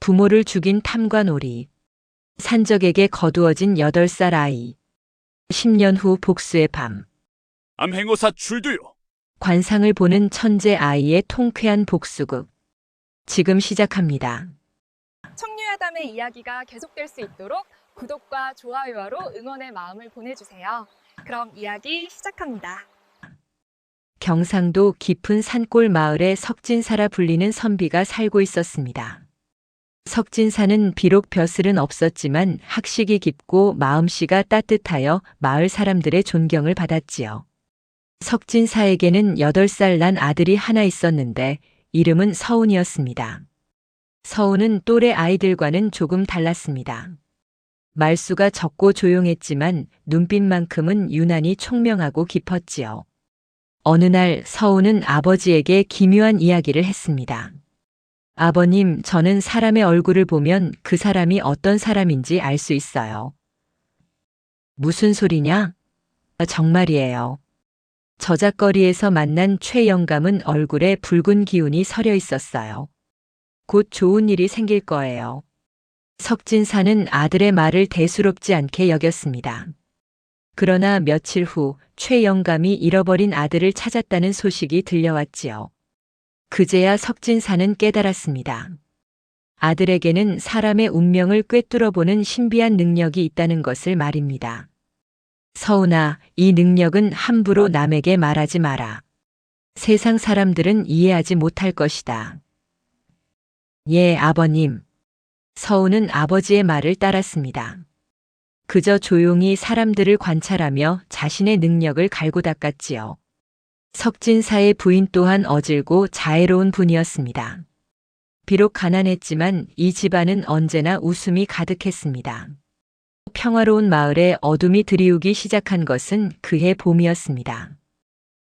부모를 죽인 탐관오리. 산적에게 거두어진 8살 아이. 10년 후 복수의 밤. 암행어사 출두요. 관상을 보는 천재 아이의 통쾌한 복수극. 지금 시작합니다. 청류야담의 이야기가 계속될 수 있도록 구독과 좋아요로 응원의 마음을 보내주세요. 그럼 이야기 시작합니다. 경상도 깊은 산골 마을에 석진사라 불리는 선비가 살고 있었습니다. 석진사는 비록 벼슬은 없었지만 학식이 깊고 마음씨가 따뜻하여 마을 사람들의 존경을 받았지요. 석진사에게는 8살 난 아들이 하나 있었는데 이름은 서운이었습니다. 서운은 또래 아이들과는 조금 달랐습니다. 말수가 적고 조용했지만 눈빛만큼은 유난히 총명하고 깊었지요. 어느 날 서운은 아버지에게 기묘한 이야기를 했습니다. 아버님, 저는 사람의 얼굴을 보면 그 사람이 어떤 사람인지 알 수 있어요. 무슨 소리냐? 정말이에요. 저작거리에서 만난 최영감은 얼굴에 붉은 기운이 서려 있었어요. 곧 좋은 일이 생길 거예요. 석진사는 아들의 말을 대수롭지 않게 여겼습니다. 그러나 며칠 후 최영감이 잃어버린 아들을 찾았다는 소식이 들려왔지요. 그제야 석진사는 깨달았습니다. 아들에게는 사람의 운명을 꿰뚫어보는 신비한 능력이 있다는 것을 말입니다. 서운아, 이 능력은 함부로 남에게 말하지 마라. 세상 사람들은 이해하지 못할 것이다. 예, 아버님. 서운은 아버지의 말을 따랐습니다. 그저 조용히 사람들을 관찰하며 자신의 능력을 갈고 닦았지요. 석진사의 부인 또한 어질고 자애로운 분이었습니다. 비록 가난했지만 이 집안은 언제나 웃음이 가득했습니다. 평화로운 마을에 어둠이 들이우기 시작한 것은 그해 봄이었습니다.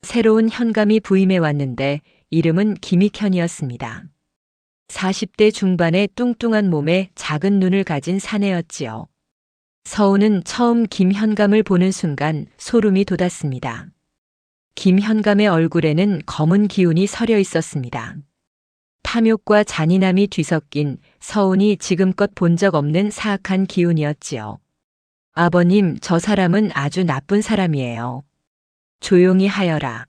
새로운 현감이 부임해 왔는데 이름은 김익현이었습니다. 40대 중반의 뚱뚱한 몸에 작은 눈을 가진 사내였지요. 서운은 처음 김현감을 보는 순간 소름이 돋았습니다. 김현감의 얼굴에는 검은 기운이 서려 있었습니다. 탐욕과 잔인함이 뒤섞인 서운이 지금껏 본 적 없는 사악한 기운이었지요. 아버님, 저 사람은 아주 나쁜 사람이에요. 조용히 하여라.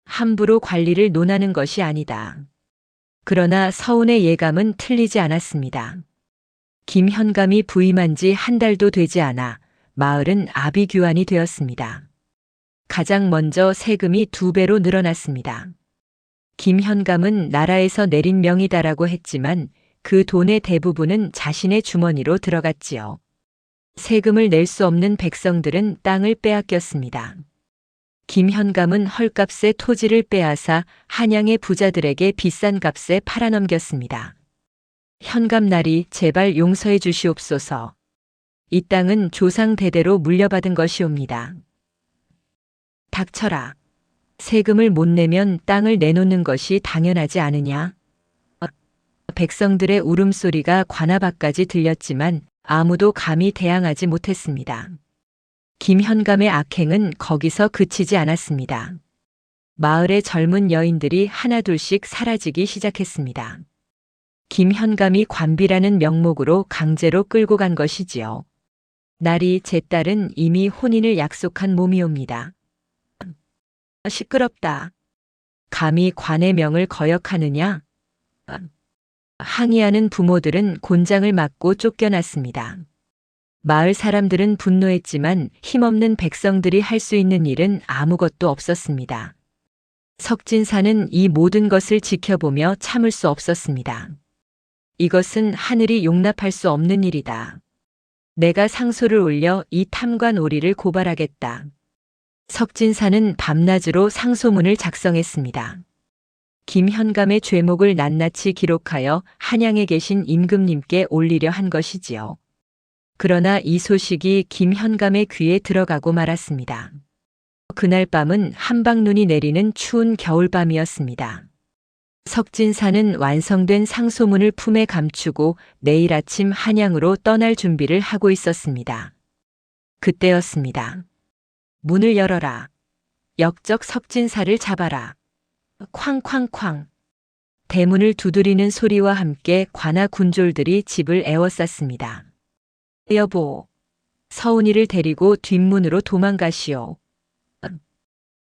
함부로 관리를 논하는 것이 아니다. 그러나 서운의 예감은 틀리지 않았습니다. 김현감이 부임한 지 한 달도 되지 않아 마을은 아비규환이 되었습니다. 가장 먼저 세금이 2배로 늘어났습니다. 김현감은 나라에서 내린 명이다라고 했지만 그 돈의 대부분은 자신의 주머니로 들어갔지요. 세금을 낼 수 없는 백성들은 땅을 빼앗겼습니다. 김현감은 헐값에 토지를 빼앗아 한양의 부자들에게 비싼 값에 팔아넘겼습니다. 현감나리, 제발 용서해 주시옵소서. 이 땅은 조상 대대로 물려받은 것이옵니다. 닥쳐라. 세금을 못 내면 땅을 내놓는 것이 당연하지 않으냐? 백성들의 울음소리가 관아 밖까지 들렸지만 아무도 감히 대항하지 못했습니다. 김현감의 악행은 거기서 그치지 않았습니다. 마을의 젊은 여인들이 하나둘씩 사라지기 시작했습니다. 김현감이 관비라는 명목으로 강제로 끌고 간 것이지요. 날이 제 딸은 이미 혼인을 약속한 몸이옵니다. 시끄럽다. 감히 관의 명을 거역하느냐? 항의하는 부모들은 곤장을 맞고 쫓겨났습니다. 마을 사람들은 분노했지만 힘없는 백성들이 할 수 있는 일은 아무것도 없었습니다. 석진사는 이 모든 것을 지켜보며 참을 수 없었습니다. 이것은 하늘이 용납할 수 없는 일이다. 내가 상소를 올려 이 탐관오리를 고발하겠다. 석진사는 밤낮으로 상소문을 작성했습니다. 김현감의 죄목을 낱낱이 기록하여 한양에 계신 임금님께 올리려 한 것이지요. 그러나 이 소식이 김현감의 귀에 들어가고 말았습니다. 그날 밤은 한방눈이 내리는 추운 겨울밤이었습니다. 석진사는 완성된 상소문을 품에 감추고 내일 아침 한양으로 떠날 준비를 하고 있었습니다. 그때였습니다. 문을 열어라. 역적 석진사를 잡아라. 쾅쾅쾅. 대문을 두드리는 소리와 함께 관아 군졸들이 집을 에워쌌습니다. 여보, 서운이를 데리고 뒷문으로 도망가시오.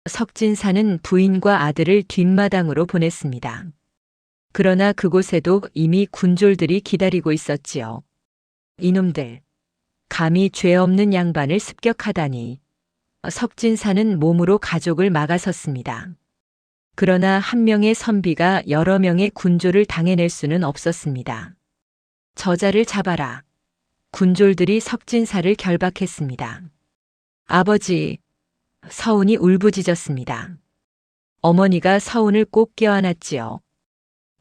석진사는 부인과 아들을 뒷마당으로 보냈습니다. 그러나 그곳에도 이미 군졸들이 기다리고 있었지요. 이놈들, 감히 죄 없는 양반을 습격하다니. 석진사는 몸으로 가족을 막아섰습니다. 그러나 한 명의 선비가 여러 명의 군졸을 당해낼 수는 없었습니다. 저자를 잡아라. 군졸들이 석진사를 결박했습니다. 아버지, 서운이 울부짖었습니다. 어머니가 서운을 꼭 껴안았지요.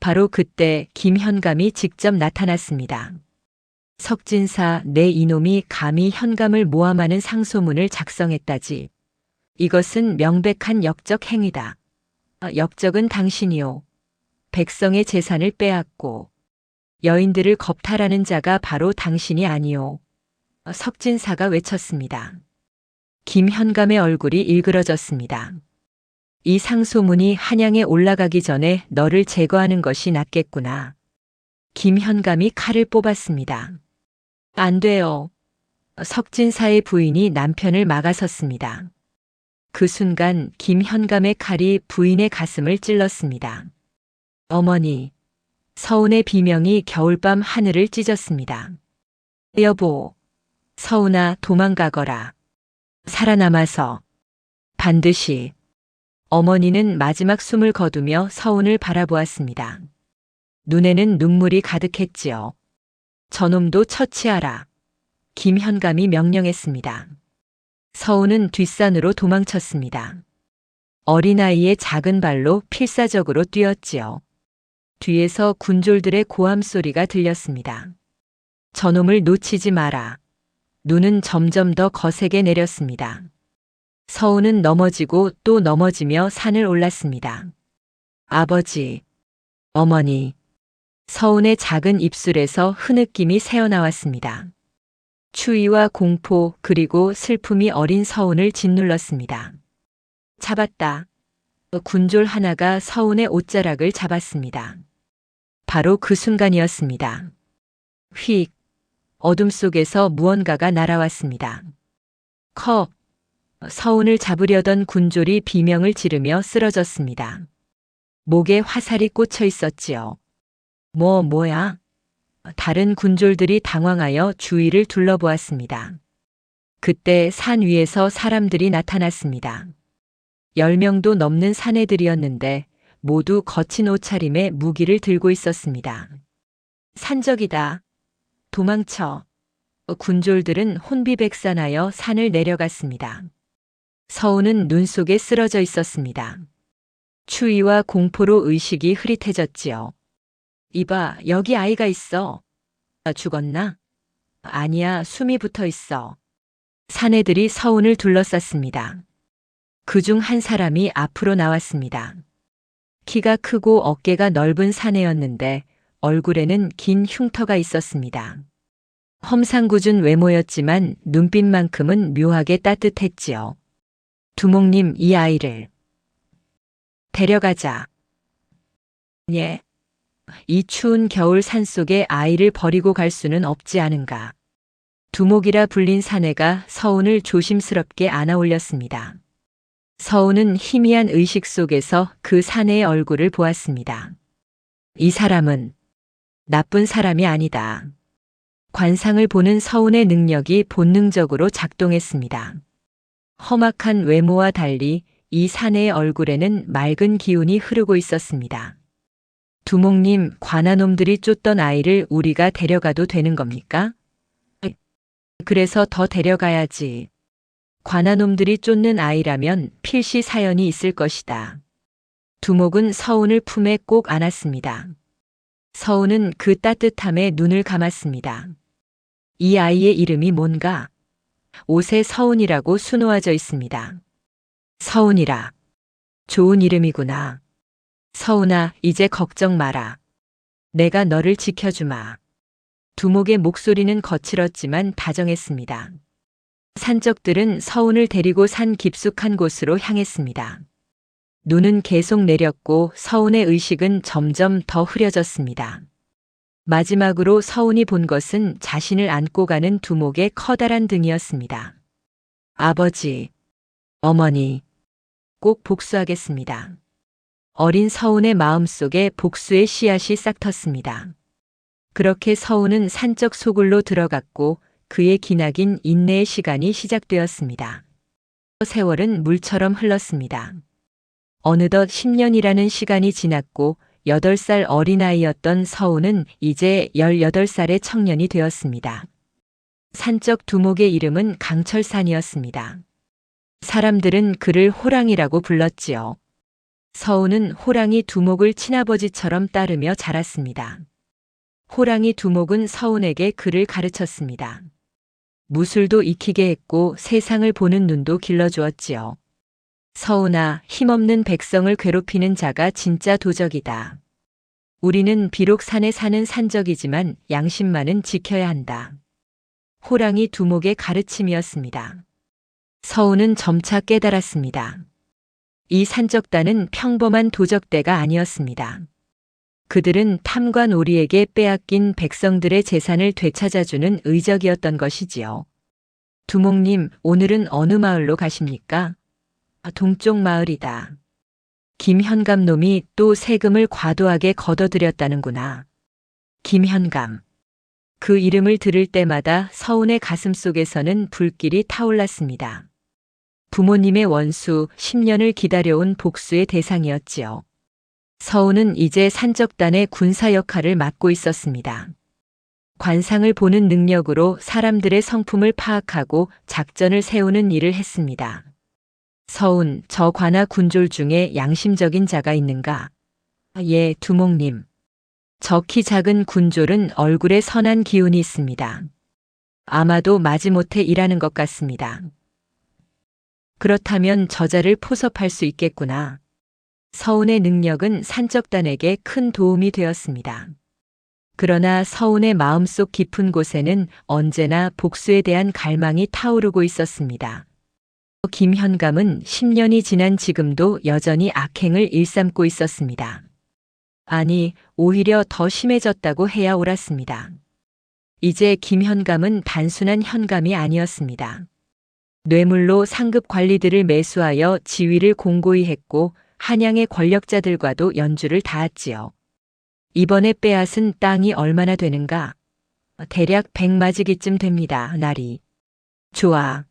바로 그때 김현감이 직접 나타났습니다. 석진사, 내 이놈이 감히 현감을 모함하는 상소문을 작성했다지. 이것은 명백한 역적 행위다. 역적은 당신이요. 백성의 재산을 빼앗고 여인들을 겁탈하는 자가 바로 당신이 아니오. 석진사가 외쳤습니다. 김현감의 얼굴이 일그러졌습니다. 이 상소문이 한양에 올라가기 전에 너를 제거하는 것이 낫겠구나. 김현감이 칼을 뽑았습니다. 안 돼요. 석진사의 부인이 남편을 막아섰습니다. 그 순간 김현감의 칼이 부인의 가슴을 찔렀습니다. 어머니, 서운의 비명이 겨울밤 하늘을 찢었습니다. 여보, 서운아 도망가거라. 살아남아서 반드시. 어머니는 마지막 숨을 거두며 서운을 바라보았습니다. 눈에는 눈물이 가득했지요. 저놈도 처치하라. 김현감이 명령했습니다. 서운은 뒷산으로 도망쳤습니다. 어린아이의 작은 발로 필사적으로 뛰었지요. 뒤에서 군졸들의 고함 소리가 들렸습니다. 저놈을 놓치지 마라. 눈은 점점 더 거세게 내렸습니다. 서운은 넘어지고 또 넘어지며 산을 올랐습니다. 아버지, 어머니, 서운의 작은 입술에서 흐느낌이 새어나왔습니다. 추위와 공포 그리고 슬픔이 어린 서운을 짓눌렀습니다. 잡았다. 군졸 하나가 서운의 옷자락을 잡았습니다. 바로 그 순간이었습니다. 휙, 어둠 속에서 무언가가 날아왔습니다. 컵, 서운을 잡으려던 군졸이 비명을 지르며 쓰러졌습니다. 목에 화살이 꽂혀 있었지요. 뭐야? 다른 군졸들이 당황하여 주위를 둘러보았습니다. 그때 산 위에서 사람들이 나타났습니다. 10명도 넘는 사내들이었는데 모두 거친 옷차림에 무기를 들고 있었습니다. 산적이다. 도망쳐. 군졸들은 혼비백산하여 산을 내려갔습니다. 서운은 눈 속에 쓰러져 있었습니다. 추위와 공포로 의식이 흐릿해졌지요. 이봐, 여기 아이가 있어. 죽었나? 아니야, 숨이 붙어 있어. 사내들이 서운을 둘러쌌습니다. 그중 한 사람이 앞으로 나왔습니다. 키가 크고 어깨가 넓은 사내였는데 얼굴에는 긴 흉터가 있었습니다. 험상궂은 외모였지만 눈빛만큼은 묘하게 따뜻했지요. 두목님, 이 아이를 데려가자. 예. 이 추운 겨울 산속에 아이를 버리고 갈 수는 없지 않은가. 두목이라 불린 사내가 서운을 조심스럽게 안아 올렸습니다. 서운은 희미한 의식 속에서 그 사내의 얼굴을 보았습니다. 이 사람은 나쁜 사람이 아니다. 관상을 보는 서운의 능력이 본능적으로 작동했습니다. 험악한 외모와 달리 이 사내의 얼굴에는 맑은 기운이 흐르고 있었습니다. 두목님, 관아놈들이 쫓던 아이를 우리가 데려가도 되는 겁니까? 그래서 더 데려가야지. 관아놈들이 쫓는 아이라면 필시 사연이 있을 것이다. 두목은 서운을 품에 꼭 안았습니다. 서운은 그 따뜻함에 눈을 감았습니다. 이 아이의 이름이 뭔가? 옷에 서운이라고 수놓아져 있습니다. 서운이라. 좋은 이름이구나. 서운아, 이제 걱정 마라. 내가 너를 지켜주마. 두목의 목소리는 거칠었지만 다정했습니다. 산적들은 서운을 데리고 산 깊숙한 곳으로 향했습니다. 눈은 계속 내렸고 서운의 의식은 점점 더 흐려졌습니다. 마지막으로 서운이 본 것은 자신을 안고 가는 두목의 커다란 등이었습니다. 아버지, 어머니, 꼭 복수하겠습니다. 어린 서운의 마음속에 복수의 씨앗이 싹 텄습니다. 그렇게 서운은 산적 소굴로 들어갔고 그의 기나긴 인내의 시간이 시작되었습니다. 세월은 물처럼 흘렀습니다. 어느덧 10년이라는 시간이 지났고 8살 어린아이였던 서운은 이제 18살의 청년이 되었습니다. 산적 두목의 이름은 강철산이었습니다. 사람들은 그를 호랑이라고 불렀지요. 서운은 호랑이 두목을 친아버지처럼 따르며 자랐습니다. 호랑이 두목은 서운에게 글을 가르쳤습니다. 무술도 익히게 했고 세상을 보는 눈도 길러주었지요. 서운아, 힘없는 백성을 괴롭히는 자가 진짜 도적이다. 우리는 비록 산에 사는 산적이지만 양심만은 지켜야 한다. 호랑이 두목의 가르침이었습니다. 서운은 점차 깨달았습니다. 이 산적단은 평범한 도적대가 아니었습니다. 그들은 탐과 놀이에게 빼앗긴 백성들의 재산을 되찾아주는 의적이었던 것이지요. 두목님, 오늘은 어느 마을로 가십니까? 동쪽 마을이다. 김현감 놈이 또 세금을 과도하게 걷어들였다는구나. 김현감. 그 이름을 들을 때마다 서운의 가슴 속에서는 불길이 타올랐습니다. 부모님의 원수 10년을 기다려온 복수의 대상이었지요. 서운은 이제 산적단의 군사 역할을 맡고 있었습니다. 관상을 보는 능력으로 사람들의 성품을 파악하고 작전을 세우는 일을 했습니다. 서운, 저 관아 군졸 중에 양심적인 자가 있는가? 예, 두목님. 저 키 작은 군졸은 얼굴에 선한 기운이 있습니다. 아마도 마지못해 일하는 것 같습니다. 그렇다면 저자를 포섭할 수 있겠구나. 서운의 능력은 산적단에게 큰 도움이 되었습니다. 그러나 서운의 마음속 깊은 곳에는 언제나 복수에 대한 갈망이 타오르고 있었습니다. 김현감은 10년이 지난 지금도 여전히 악행을 일삼고 있었습니다. 아니, 오히려 더 심해졌다고 해야 옳았습니다. 이제 김현감은 단순한 현감이 아니었습니다. 뇌물로 상급 관리들을 매수하여 지위를 공고히 했고 한양의 권력자들과도 연주를 닿았지요. 이번에 빼앗은 땅이 얼마나 되는가? 대략 100마지기쯤 됩니다. 나리. 좋아.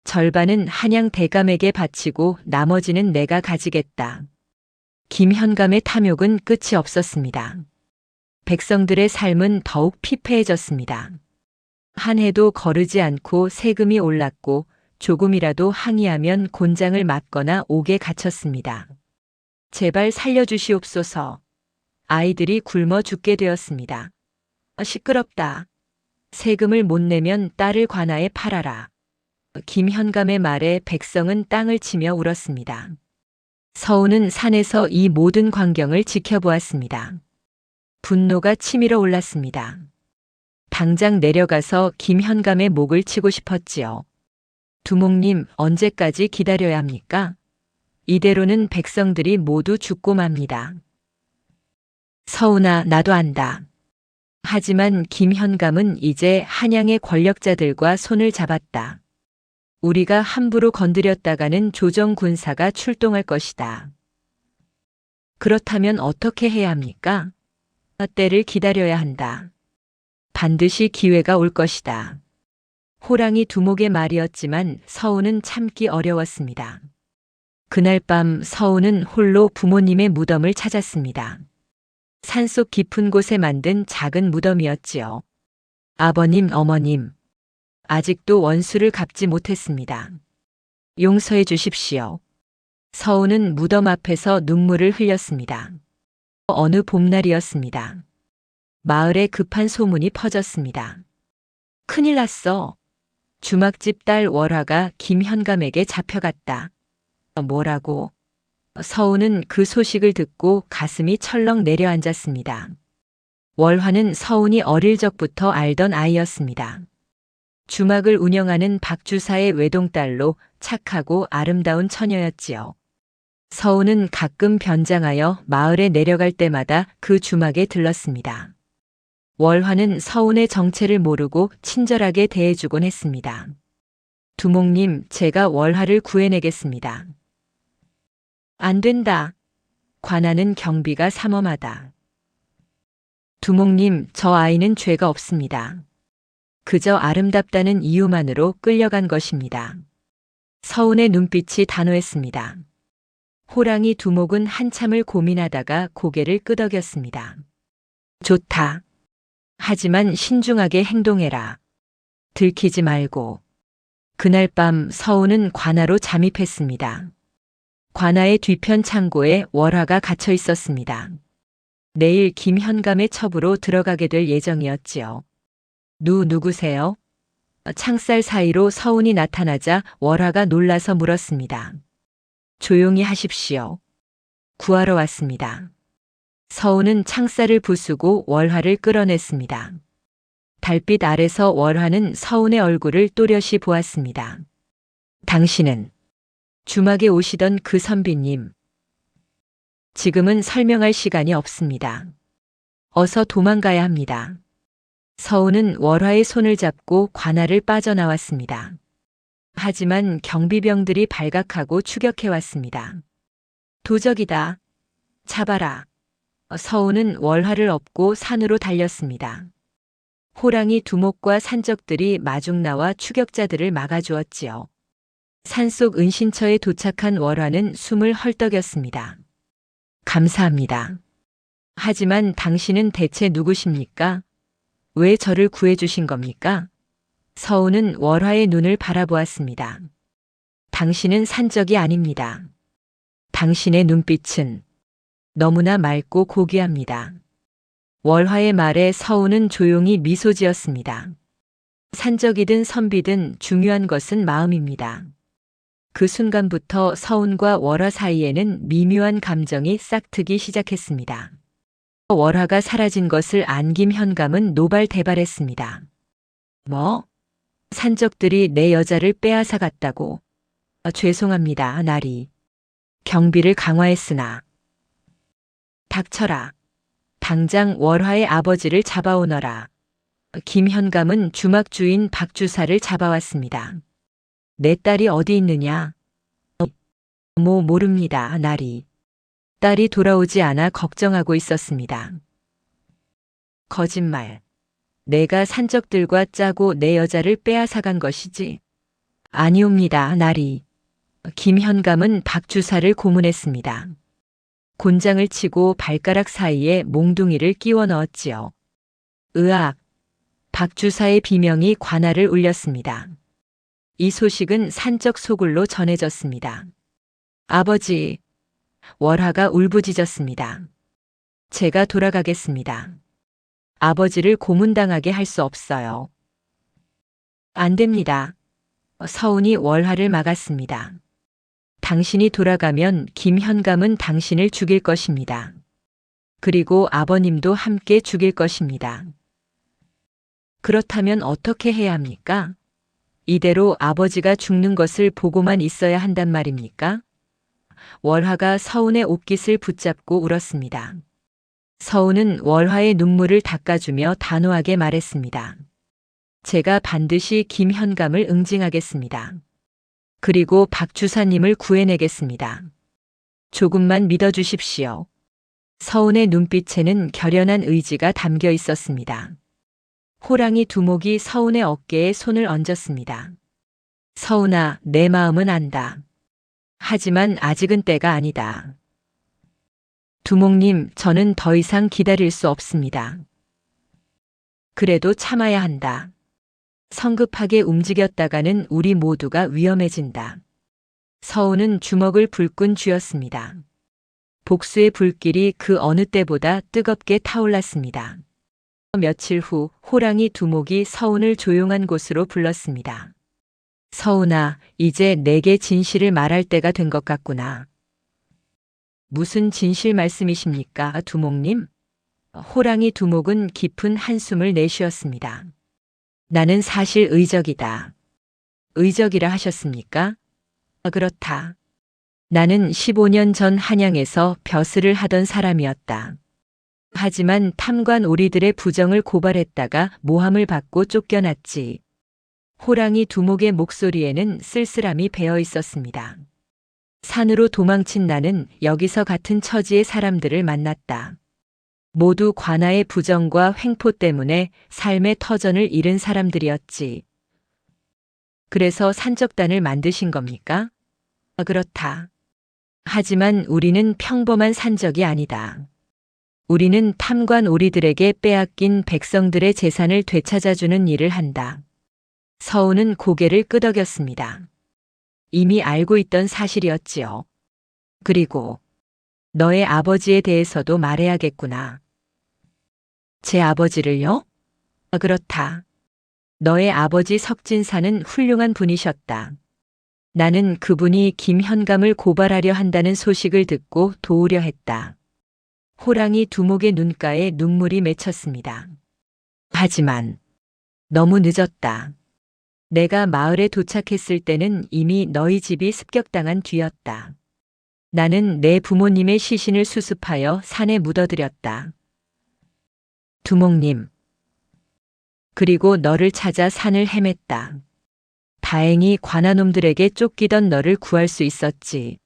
절반은 한양 대감에게 바치고 나머지는 내가 가지겠다. 김현감의 탐욕은 끝이 없었습니다. 백성들의 삶은 더욱 피폐해졌습니다. 한 해도 거르지 않고 세금이 올랐고 조금이라도 항의하면 곤장을 맞거나 옥에 갇혔습니다. 제발 살려주시옵소서. 아이들이 굶어 죽게 되었습니다. 시끄럽다. 세금을 못 내면 딸을 관아에 팔아라. 김현감의 말에 백성은 땅을 치며 울었습니다. 서운은 산에서 이 모든 광경을 지켜보았습니다. 분노가 치밀어 올랐습니다. 당장 내려가서 김현감의 목을 치고 싶었지요. 두목님, 언제까지 기다려야 합니까? 이대로는 백성들이 모두 죽고 맙니다. 서운아, 나도 안다. 하지만 김현감은 이제 한양의 권력자들과 손을 잡았다. 우리가 함부로 건드렸다가는 조정군사가 출동할 것이다. 그렇다면 어떻게 해야 합니까? 때를 기다려야 한다. 반드시 기회가 올 것이다. 호랑이 두목의 말이었지만 서운은 참기 어려웠습니다. 그날 밤 서운은 홀로 부모님의 무덤을 찾았습니다. 산속 깊은 곳에 만든 작은 무덤이었지요. 아버님, 어머님. 아직도 원수를 갚지 못했습니다. 용서해 주십시오. 서운은 무덤 앞에서 눈물을 흘렸습니다. 어느 봄날이었습니다. 마을에 급한 소문이 퍼졌습니다. 큰일 났어. 주막집 딸 월화가 김현감에게 잡혀갔다. 뭐라고? 서운은 그 소식을 듣고 가슴이 철렁 내려앉았습니다. 월화는 서운이 어릴 적부터 알던 아이였습니다. 주막을 운영하는 박주사의 외동딸로 착하고 아름다운 처녀였지요. 서우는 가끔 변장하여 마을에 내려갈 때마다 그 주막에 들렀습니다. 월화는 서운의 정체를 모르고 친절하게 대해주곤 했습니다. 두목님, 제가 월화를 구해내겠습니다. 안 된다. 관아는 경비가 삼엄하다. 두목님, 저 아이는 죄가 없습니다. 그저 아름답다는 이유만으로 끌려간 것입니다. 서운의 눈빛이 단호했습니다. 호랑이 두목은 한참을 고민하다가 고개를 끄덕였습니다. 좋다. 하지만 신중하게 행동해라. 들키지 말고. 그날 밤 서우는 관아로 잠입했습니다. 관아의 뒤편 창고에 월화가 갇혀 있었습니다. 내일 김현감의 첩으로 들어가게 될 예정이었지요. 누구세요? 창살 사이로 서운이 나타나자 월화가 놀라서 물었습니다. 조용히 하십시오. 구하러 왔습니다. 서운은 창살을 부수고 월화를 끌어냈습니다. 달빛 아래서 월화는 서운의 얼굴을 또렷이 보았습니다. 당신은 주막에 오시던 그 선비님. 지금은 설명할 시간이 없습니다. 어서 도망가야 합니다. 서운은 월화의 손을 잡고 관아를 빠져나왔습니다. 하지만 경비병들이 발각하고 추격해왔습니다. 도적이다. 잡아라. 서우는 월화를 업고 산으로 달렸습니다. 호랑이 두목과 산적들이 마중 나와 추격자들을 막아주었지요. 산속 은신처에 도착한 월화는 숨을 헐떡였습니다. 감사합니다. 하지만 당신은 대체 누구십니까? 왜 저를 구해주신 겁니까? 서우는 월화의 눈을 바라보았습니다. 당신은 산적이 아닙니다. 당신의 눈빛은 너무나 맑고 고귀합니다. 월화의 말에 서우는 조용히 미소 지었습니다. 산적이든 선비든 중요한 것은 마음입니다. 그 순간부터 서운과 월화 사이에는 미묘한 감정이 싹트기 시작했습니다. 월화가 사라진 것을 안 김현감은 노발대발했습니다. 뭐? 산적들이 내 여자를 빼앗아 갔다고. 죄송합니다, 나리. 경비를 강화했으나. 닥쳐라. 당장 월화의 아버지를 잡아오너라. 김현감은 주막 주인 박주사를 잡아왔습니다. 내 딸이 어디 있느냐? 모릅니다, 나리. 딸이 돌아오지 않아 걱정하고 있었습니다. 거짓말. 내가 산적들과 짜고 내 여자를 빼앗아간 것이지. 아니옵니다, 나리. 김현감은 박주사를 고문했습니다. 곤장을 치고 발가락 사이에 몽둥이를 끼워 넣었지요. 으악! 박주사의 비명이 관아를 울렸습니다. 이 소식은 산적 소굴로 전해졌습니다. 아버지! 월화가 울부짖었습니다. 제가 돌아가겠습니다. 아버지를 고문당하게 할 수 없어요. 안 됩니다. 서운이 월화를 막았습니다. 당신이 돌아가면 김현감은 당신을 죽일 것입니다. 그리고 아버님도 함께 죽일 것입니다. 그렇다면 어떻게 해야 합니까? 이대로 아버지가 죽는 것을 보고만 있어야 한단 말입니까? 월화가 서운의 옷깃을 붙잡고 울었습니다. 서운은 월화의 눈물을 닦아주며 단호하게 말했습니다. 제가 반드시 김현감을 응징하겠습니다. 그리고 박주사님을 구해내겠습니다. 조금만 믿어주십시오. 서운의 눈빛에는 결연한 의지가 담겨 있었습니다. 호랑이 두목이 서운의 어깨에 손을 얹었습니다. 서운아, 내 마음은 안다. 하지만 아직은 때가 아니다. 두목님, 저는 더 이상 기다릴 수 없습니다. 그래도 참아야 한다. 성급하게 움직였다가는 우리 모두가 위험해진다. 서우는 주먹을 불끈 쥐었습니다. 복수의 불길이 그 어느 때보다 뜨겁게 타올랐습니다. 며칠 후 호랑이 두목이 서운을 조용한 곳으로 불렀습니다. 서운아, 이제 내게 진실을 말할 때가 된 것 같구나. 무슨 진실 말씀이십니까, 두목님? 호랑이 두목은 깊은 한숨을 내쉬었습니다. 나는 사실 의적이다. 의적이라 하셨습니까? 그렇다. 나는 15년 전 한양에서 벼슬을 하던 사람이었다. 하지만 탐관 오리들의 부정을 고발했다가 모함을 받고 쫓겨났지. 호랑이 두목의 목소리에는 쓸쓸함이 배어 있었습니다. 산으로 도망친 나는 여기서 같은 처지의 사람들을 만났다. 모두 관아의 부정과 횡포 때문에 삶의 터전을 잃은 사람들이었지. 그래서 산적단을 만드신 겁니까? 그렇다. 하지만 우리는 평범한 산적이 아니다. 우리는 탐관 오리들에게 빼앗긴 백성들의 재산을 되찾아주는 일을 한다. 서훈은 고개를 끄덕였습니다. 이미 알고 있던 사실이었지요. 그리고 너의 아버지에 대해서도 말해야겠구나. 제 아버지를요? 그렇다. 너의 아버지 석진사는 훌륭한 분이셨다. 나는 그분이 김현감을 고발하려 한다는 소식을 듣고 도우려 했다. 호랑이 두목의 눈가에 눈물이 맺혔습니다. 하지만 너무 늦었다. 내가 마을에 도착했을 때는 이미 너희 집이 습격당한 뒤였다. 나는 내 부모님의 시신을 수습하여 산에 묻어들였다. 두목님. 그리고 너를 찾아 산을 헤맸다. 다행히 관아놈들에게 쫓기던 너를 구할 수 있었지.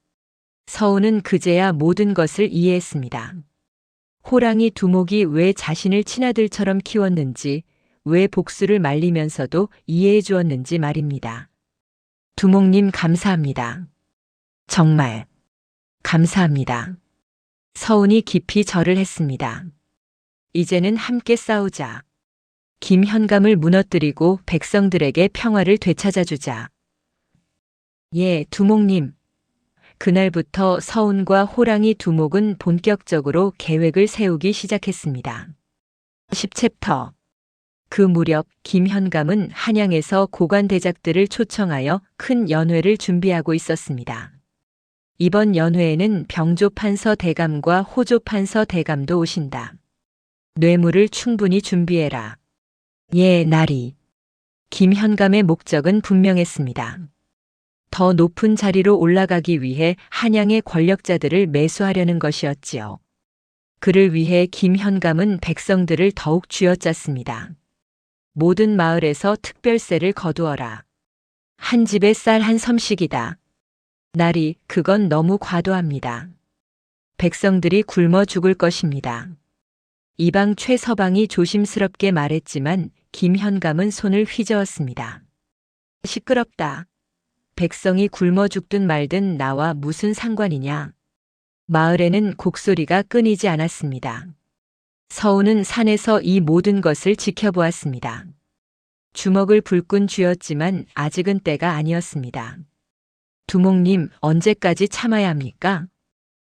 서훈은 그제야 모든 것을 이해했습니다. 호랑이 두목이 왜 자신을 친아들처럼 키웠는지, 왜 복수를 말리면서도 이해해 주었는지 말입니다. 두목님 감사합니다. 정말 감사합니다. 서훈이 깊이 절을 했습니다. 이제는 함께 싸우자. 김현감을 무너뜨리고 백성들에게 평화를 되찾아주자. 예, 두목님. 그날부터 서훈과 호랑이 두목은 본격적으로 계획을 세우기 시작했습니다. 10챕터. 그 무렵 김현감은 한양에서 고관대작들을 초청하여 큰 연회를 준비하고 있었습니다. 이번 연회에는 병조판서 대감과 호조판서 대감도 오신다. 뇌물을 충분히 준비해라. 예, 나리. 김현감의 목적은 분명했습니다. 더 높은 자리로 올라가기 위해 한양의 권력자들을 매수하려는 것이었지요. 그를 위해 김현감은 백성들을 더욱 쥐어짰습니다. 모든 마을에서 특별세를 거두어라. 한 집에 쌀 한 섬씩이다. 나리, 그건 너무 과도합니다. 백성들이 굶어 죽을 것입니다. 이방 최서방이 조심스럽게 말했지만 김현감은 손을 휘저었습니다. 시끄럽다. 백성이 굶어 죽든 말든 나와 무슨 상관이냐. 마을에는 곡소리가 끊이지 않았습니다. 서훈은 산에서 이 모든 것을 지켜보았습니다. 주먹을 불끈 쥐었지만 아직은 때가 아니었습니다. 두목님, 언제까지 참아야 합니까?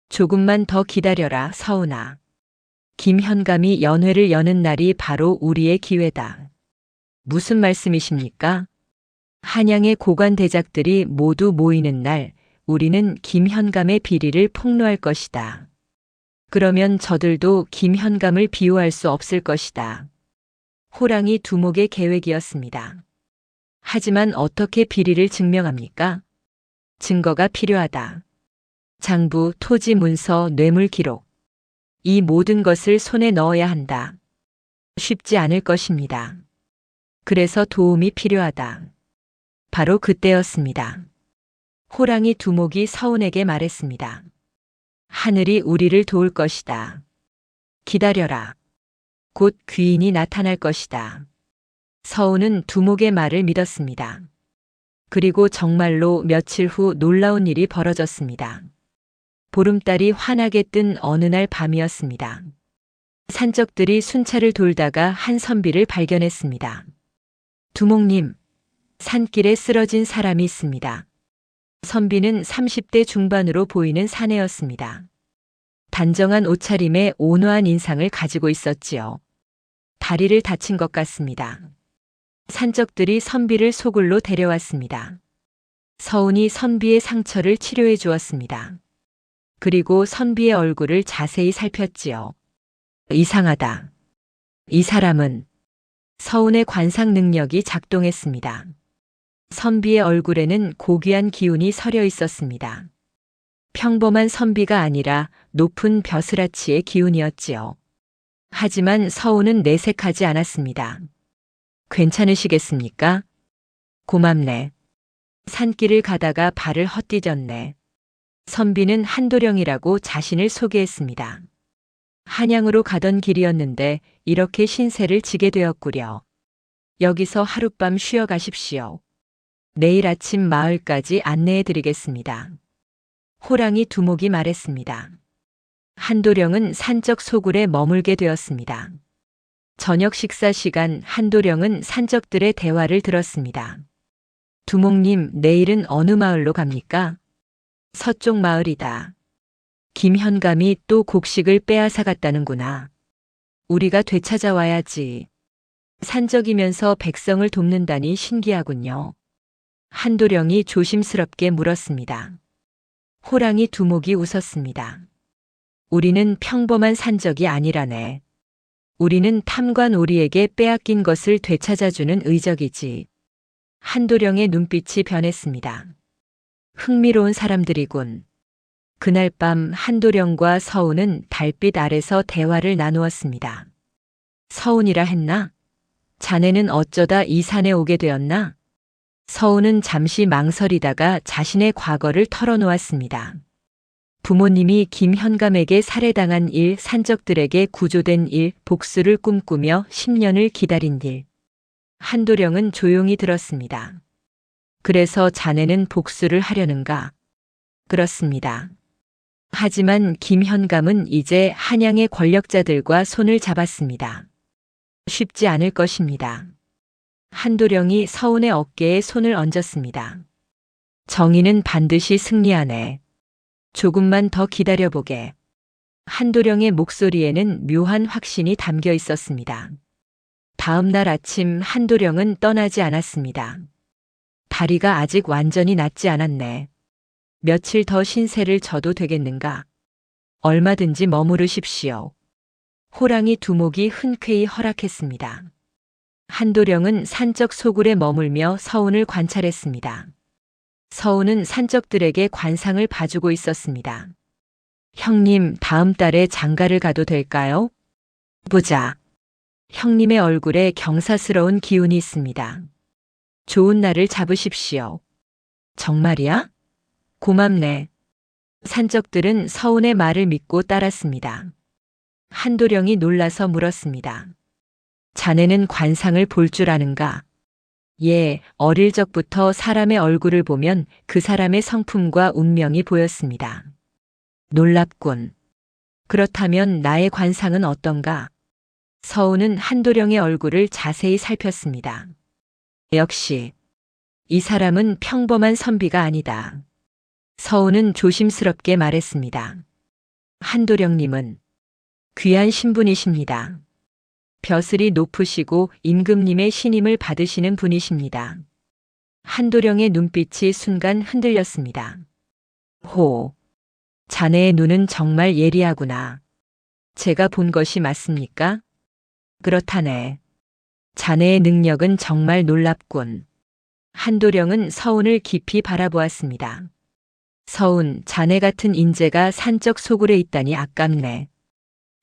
조금만 더 기다려라, 서훈아. 김현감이 연회를 여는 날이 바로 우리의 기회다. 무슨 말씀이십니까? 한양의 고관대작들이 모두 모이는 날 우리는 김현감의 비리를 폭로할 것이다. 그러면 저들도 김현감을 비호할 수 없을 것이다. 호랑이 두목의 계획이었습니다. 하지만 어떻게 비리를 증명합니까? 증거가 필요하다. 장부, 토지 문서, 뇌물 기록. 이 모든 것을 손에 넣어야 한다. 쉽지 않을 것입니다. 그래서 도움이 필요하다. 바로 그때였습니다. 호랑이 두목이 서훈에게 말했습니다. 하늘이 우리를 도울 것이다. 기다려라. 곧 귀인이 나타날 것이다. 서훈은 두목의 말을 믿었습니다. 그리고 정말로 며칠 후 놀라운 일이 벌어졌습니다. 보름달이 환하게 뜬 어느 날 밤이었습니다. 산적들이 순찰을 돌다가 한 선비를 발견했습니다. 두목님, 산길에 쓰러진 사람이 있습니다. 선비는 30대 중반으로 보이는 사내였습니다. 단정한 옷차림에 온화한 인상을 가지고 있었지요. 다리를 다친 것 같습니다. 산적들이 선비를 소굴로 데려왔습니다. 서훈이 선비의 상처를 치료해 주었습니다. 그리고 선비의 얼굴을 자세히 살폈지요. 이상하다. 이 사람은 서훈의 관상 능력이 작동했습니다. 선비의 얼굴에는 고귀한 기운이 서려 있었습니다. 평범한 선비가 아니라 높은 벼슬아치의 기운이었지요. 하지만 서운은 내색하지 않았습니다. 괜찮으시겠습니까? 고맙네. 산길을 가다가 발을 헛디뎠네. 선비는 한도령이라고 자신을 소개했습니다. 한양으로 가던 길이었는데 이렇게 신세를 지게 되었구려. 여기서 하룻밤 쉬어 가십시오. 내일 아침 마을까지 안내해 드리겠습니다. 호랑이 두목이 말했습니다. 한도령은 산적 소굴에 머물게 되었습니다. 저녁 식사 시간 한도령은 산적들의 대화를 들었습니다. 두목님, 내일은 어느 마을로 갑니까? 서쪽 마을이다. 김현감이 또 곡식을 빼앗아 갔다는구나. 우리가 되찾아와야지. 산적이면서 백성을 돕는다니 신기하군요. 한도령이 조심스럽게 물었습니다. 호랑이 두목이 웃었습니다. 우리는 평범한 산적이 아니라네. 우리는 탐관오리에게 빼앗긴 것을 되찾아주는 의적이지. 한도령의 눈빛이 변했습니다. 흥미로운 사람들이군. 그날 밤 한도령과 서운은 달빛 아래서 대화를 나누었습니다. 서운이라 했나? 자네는 어쩌다 이 산에 오게 되었나? 서운은 잠시 망설이다가 자신의 과거를 털어놓았습니다. 부모님이 김현감에게 살해당한 일, 산적들에게 구조된 일, 복수를 꿈꾸며 10년을 기다린 일. 한도령은 조용히 들었습니다. 그래서 자네는 복수를 하려는가? 그렇습니다. 하지만 김현감은 이제 한양의 권력자들과 손을 잡았습니다. 쉽지 않을 것입니다. 한도령이 서운의 어깨에 손을 얹었습니다. 정의는 반드시 승리하네. 조금만 더 기다려보게. 한도령의 목소리에는 묘한 확신이 담겨 있었습니다. 다음 날 아침 한도령은 떠나지 않았습니다. 다리가 아직 완전히 낫지 않았네. 며칠 더 신세를 져도 되겠는가? 얼마든지 머무르십시오. 호랑이 두목이 흔쾌히 허락했습니다. 한도령은 산적 소굴에 머물며 서운을 관찰했습니다. 서운은 산적들에게 관상을 봐주고 있었습니다. 형님, 다음 달에 장가를 가도 될까요? 보자. 형님의 얼굴에 경사스러운 기운이 있습니다. 좋은 날을 잡으십시오. 정말이야? 고맙네. 산적들은 서운의 말을 믿고 따랐습니다. 한도령이 놀라서 물었습니다. 자네는 관상을 볼 줄 아는가? 예, 어릴 적부터 사람의 얼굴을 보면 그 사람의 성품과 운명이 보였습니다. 놀랍군. 그렇다면 나의 관상은 어떤가? 서운은 한도령의 얼굴을 자세히 살폈습니다. 역시 이 사람은 평범한 선비가 아니다. 서운은 조심스럽게 말했습니다. 한도령님은 귀한 신분이십니다. 벼슬이 높으시고 임금님의 신임을 받으시는 분이십니다. 한도령의 눈빛이 순간 흔들렸습니다. 호, 자네의 눈은 정말 예리하구나. 제가 본 것이 맞습니까? 그렇다네. 자네의 능력은 정말 놀랍군. 한도령은 서운을 깊이 바라보았습니다. 서운, 자네 같은 인재가 산적 소굴에 있다니 아깝네.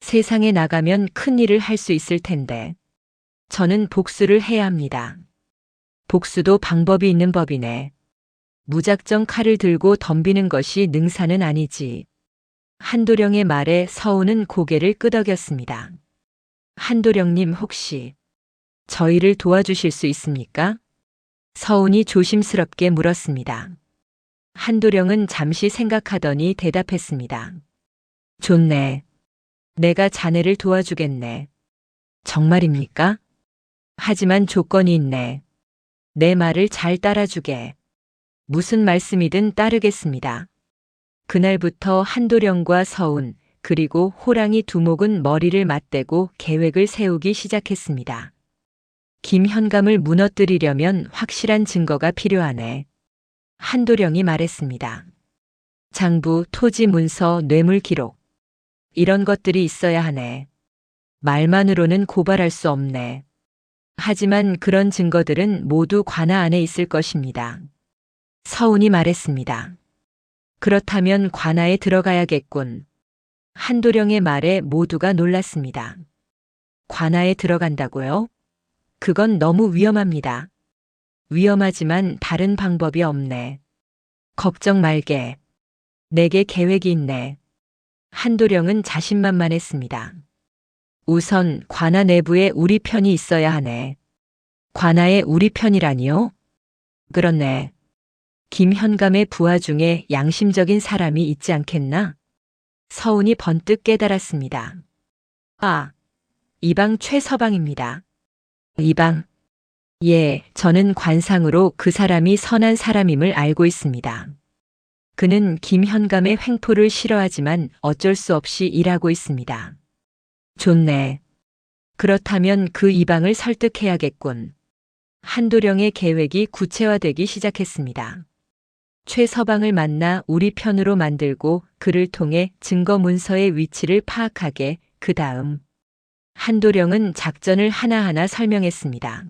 세상에 나가면 큰 일을 할 수 있을 텐데. 저는 복수를 해야 합니다. 복수도 방법이 있는 법이네. 무작정 칼을 들고 덤비는 것이 능사는 아니지. 한도령의 말에 서운은 고개를 끄덕였습니다. 한도령님, 혹시 저희를 도와주실 수 있습니까? 서운이 조심스럽게 물었습니다. 한도령은 잠시 생각하더니 대답했습니다. 좋네. 내가 자네를 도와주겠네. 정말입니까? 하지만 조건이 있네. 내 말을 잘 따라주게. 무슨 말씀이든 따르겠습니다. 그날부터 한도령과 서운, 그리고 호랑이 두목은 머리를 맞대고 계획을 세우기 시작했습니다. 김현감을 무너뜨리려면 확실한 증거가 필요하네. 한도령이 말했습니다. 장부, 토지 문서, 뇌물 기록. 이런 것들이 있어야 하네. 말만으로는 고발할 수 없네. 하지만 그런 증거들은 모두 관아 안에 있을 것입니다. 서운이 말했습니다. 그렇다면 관아에 들어가야겠군. 한도령의 말에 모두가 놀랐습니다. 관아에 들어간다고요? 그건 너무 위험합니다. 위험하지만 다른 방법이 없네. 걱정 말게. 내게 계획이 있네. 한도령은 자신만만했습니다. 우선 관아 내부에 우리 편이 있어야 하네. 관아에 우리 편이라니요? 그렇네. 김현감의 부하 중에 양심적인 사람이 있지 않겠나? 서운이 번뜩 깨달았습니다. 아, 이방 최서방입니다. 이방. 예, 저는 관상으로 그 사람이 선한 사람임을 알고 있습니다. 그는 김현감의 횡포를 싫어하지만 어쩔 수 없이 일하고 있습니다. 좋네. 그렇다면 그 이방을 설득해야겠군. 한도령의 계획이 구체화되기 시작했습니다. 최서방을 만나 우리 편으로 만들고 그를 통해 증거 문서의 위치를 파악하게, 그 다음 한도령은 작전을 하나하나 설명했습니다.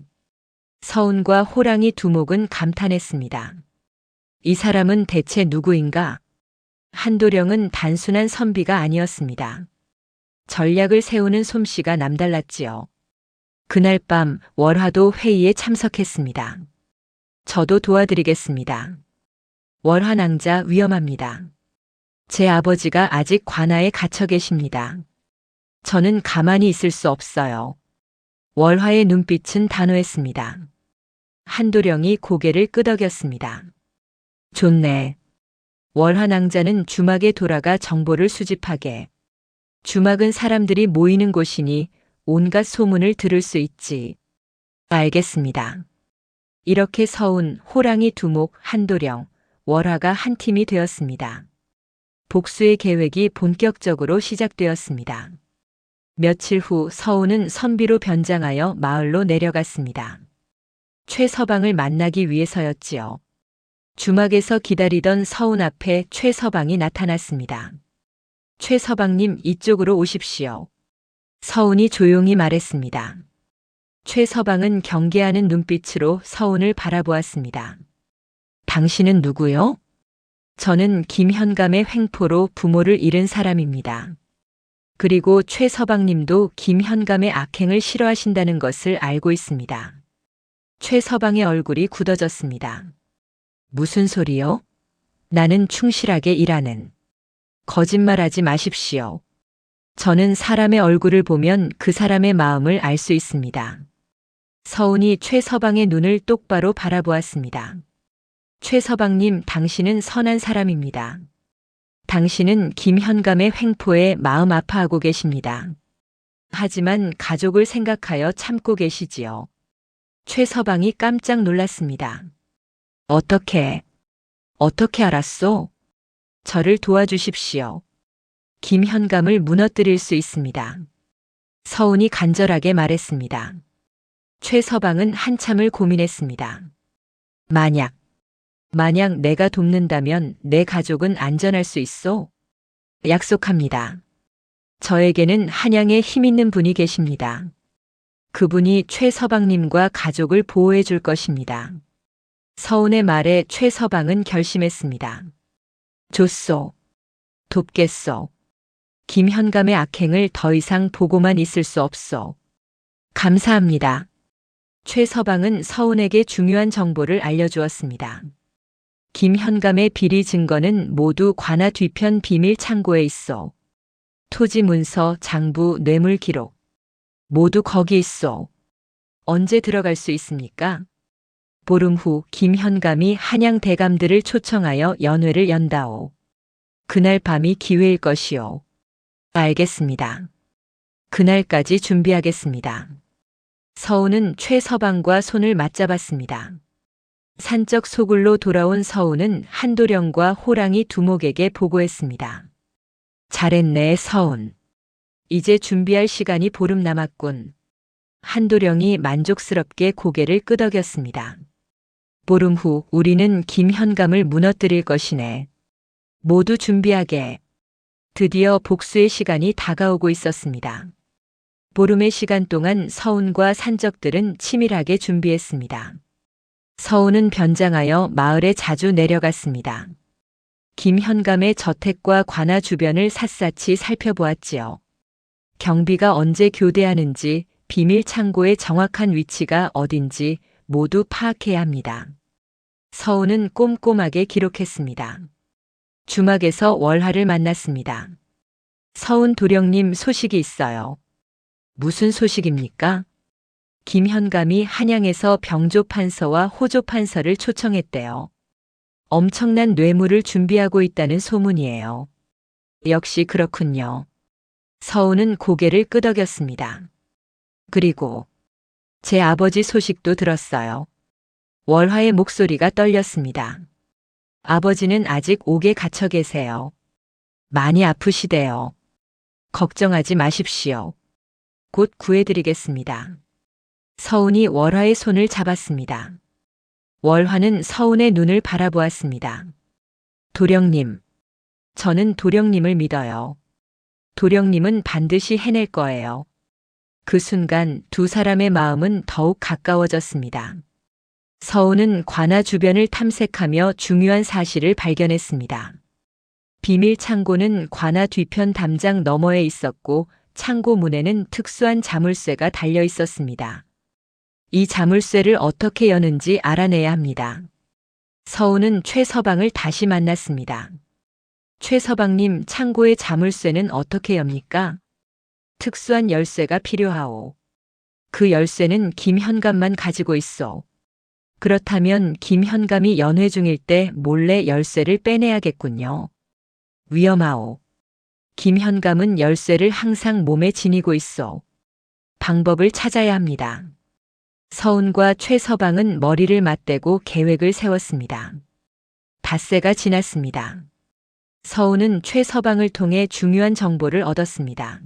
서운과 호랑이 두목은 감탄했습니다. 이 사람은 대체 누구인가? 한도령은 단순한 선비가 아니었습니다. 전략을 세우는 솜씨가 남달랐지요. 그날 밤 월화도 회의에 참석했습니다. 저도 도와드리겠습니다. 월화 낭자 위험합니다. 제 아버지가 아직 관아에 갇혀 계십니다. 저는 가만히 있을 수 없어요. 월화의 눈빛은 단호했습니다. 한도령이 고개를 끄덕였습니다. 좋네. 월화 낭자는 주막에 돌아가 정보를 수집하게. 주막은 사람들이 모이는 곳이니 온갖 소문을 들을 수 있지. 알겠습니다. 이렇게 서운, 호랑이 두목, 한도령, 월화가 한 팀이 되었습니다. 복수의 계획이 본격적으로 시작되었습니다. 며칠 후 서운은 선비로 변장하여 마을로 내려갔습니다. 최서방을 만나기 위해서였지요. 주막에서 기다리던 서운 앞에 최서방이 나타났습니다. 최서방님, 이쪽으로 오십시오. 서운이 조용히 말했습니다. 최서방은 경계하는 눈빛으로 서운을 바라보았습니다. 당신은 누구요? 저는 김현감의 횡포로 부모를 잃은 사람입니다. 그리고 최서방님도 김현감의 악행을 싫어하신다는 것을 알고 있습니다. 최서방의 얼굴이 굳어졌습니다. 무슨 소리요? 나는 충실하게 일하는. 거짓말하지 마십시오. 저는 사람의 얼굴을 보면 그 사람의 마음을 알 수 있습니다. 서운이 최서방의 눈을 똑바로 바라보았습니다. 최서방님, 당신은 선한 사람입니다. 당신은 김현감의 횡포에 마음 아파하고 계십니다. 하지만 가족을 생각하여 참고 계시지요. 최서방이 깜짝 놀랐습니다. 어떻게 알았소? 저를 도와주십시오. 김현감을 무너뜨릴 수 있습니다. 서운이 간절하게 말했습니다. 최서방은 한참을 고민했습니다. 만약 내가 돕는다면 내 가족은 안전할 수 있소? 약속합니다. 저에게는 한양에 힘 있는 분이 계십니다. 그분이 최서방님과 가족을 보호해 줄 것입니다. 서운의 말에 최서방은 결심했습니다. 좋소. 돕겠소. 김현감의 악행을 더 이상 보고만 있을 수 없소. 감사합니다. 최서방은 서운에게 중요한 정보를 알려주었습니다. 김현감의 비리 증거는 모두 관아 뒤편 비밀 창고에 있어. 토지 문서, 장부, 뇌물 기록. 모두 거기 있어. 언제 들어갈 수 있습니까? 보름 후 김현감이 한양 대감들을 초청하여 연회를 연다오. 그날 밤이 기회일 것이오. 알겠습니다. 그날까지 준비하겠습니다. 서운은 최서방과 손을 맞잡았습니다. 산적 소굴로 돌아온 서운은 한도령과 호랑이 두목에게 보고했습니다. 잘했네, 서운. 이제 준비할 시간이 보름 남았군. 한도령이 만족스럽게 고개를 끄덕였습니다. 보름 후 우리는 김현감을 무너뜨릴 것이네. 모두 준비하게. 드디어 복수의 시간이 다가오고 있었습니다. 보름의 시간 동안 서운과 산적들은 치밀하게 준비했습니다. 서운은 변장하여 마을에 자주 내려갔습니다. 김현감의 저택과 관아 주변을 샅샅이 살펴보았지요. 경비가 언제 교대하는지, 비밀 창고의 정확한 위치가 어딘지 모두 파악해야 합니다. 서훈은 꼼꼼하게 기록했습니다. 주막에서 월하를 만났습니다. 서훈 도령님 소식이 있어요. 무슨 소식입니까? 김현감이 한양에서 병조 판서와 호조 판서를 초청했대요. 엄청난 뇌물을 준비하고 있다는 소문이에요. 역시 그렇군요. 서훈은 고개를 끄덕였습니다. 그리고 제 아버지 소식도 들었어요. 월화의 목소리가 떨렸습니다. 아버지는 아직 옥에 갇혀 계세요. 많이 아프시대요. 걱정하지 마십시오. 곧 구해드리겠습니다. 서훈이 월화의 손을 잡았습니다. 월화는 서훈의 눈을 바라보았습니다. 도령님, 저는 도령님을 믿어요. 도령님은 반드시 해낼 거예요. 그 순간 두 사람의 마음은 더욱 가까워졌습니다. 서훈은 관아 주변을 탐색하며 중요한 사실을 발견했습니다. 비밀 창고는 관아 뒤편 담장 너머에 있었고 창고 문에는 특수한 자물쇠가 달려 있었습니다. 이 자물쇠를 어떻게 여는지 알아내야 합니다. 서훈은 최서방을 다시 만났습니다. 최서방님, 창고의 자물쇠는 어떻게 엽니까? 특수한 열쇠가 필요하오. 그 열쇠는 김현감만 가지고 있어. 그렇다면 김현감이 연회 중일 때 몰래 열쇠를 빼내야겠군요. 위험하오. 김현감은 열쇠를 항상 몸에 지니고 있어. 방법을 찾아야 합니다. 서훈과 최서방은 머리를 맞대고 계획을 세웠습니다. 닷새가 지났습니다. 서훈은 최서방을 통해 중요한 정보를 얻었습니다.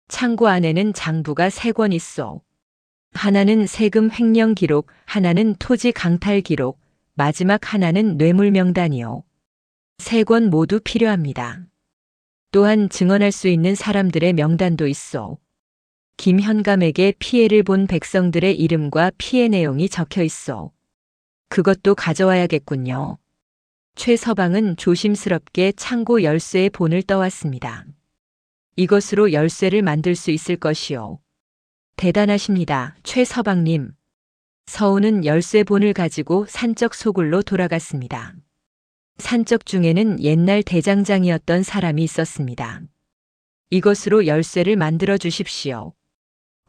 창고 안에는 장부가 3권 있어. 하나는 세금 횡령 기록, 하나는 토지 강탈 기록, 마지막 하나는 뇌물 명단이요. 3권 모두 필요합니다. 또한 증언할 수 있는 사람들의 명단도 있어. 김현감에게 피해를 본 백성들의 이름과 피해 내용이 적혀 있어. 그것도 가져와야겠군요. 최서방은 조심스럽게 창고 열쇠의 본을 떠왔습니다. 이것으로 열쇠를 만들 수 있을 것이요. 대단하십니다, 최서방님. 서훈은 열쇠본을 가지고 산적 소굴로 돌아갔습니다. 산적 중에는 옛날 대장장이었던 사람이 있었습니다. 이것으로 열쇠를 만들어 주십시오.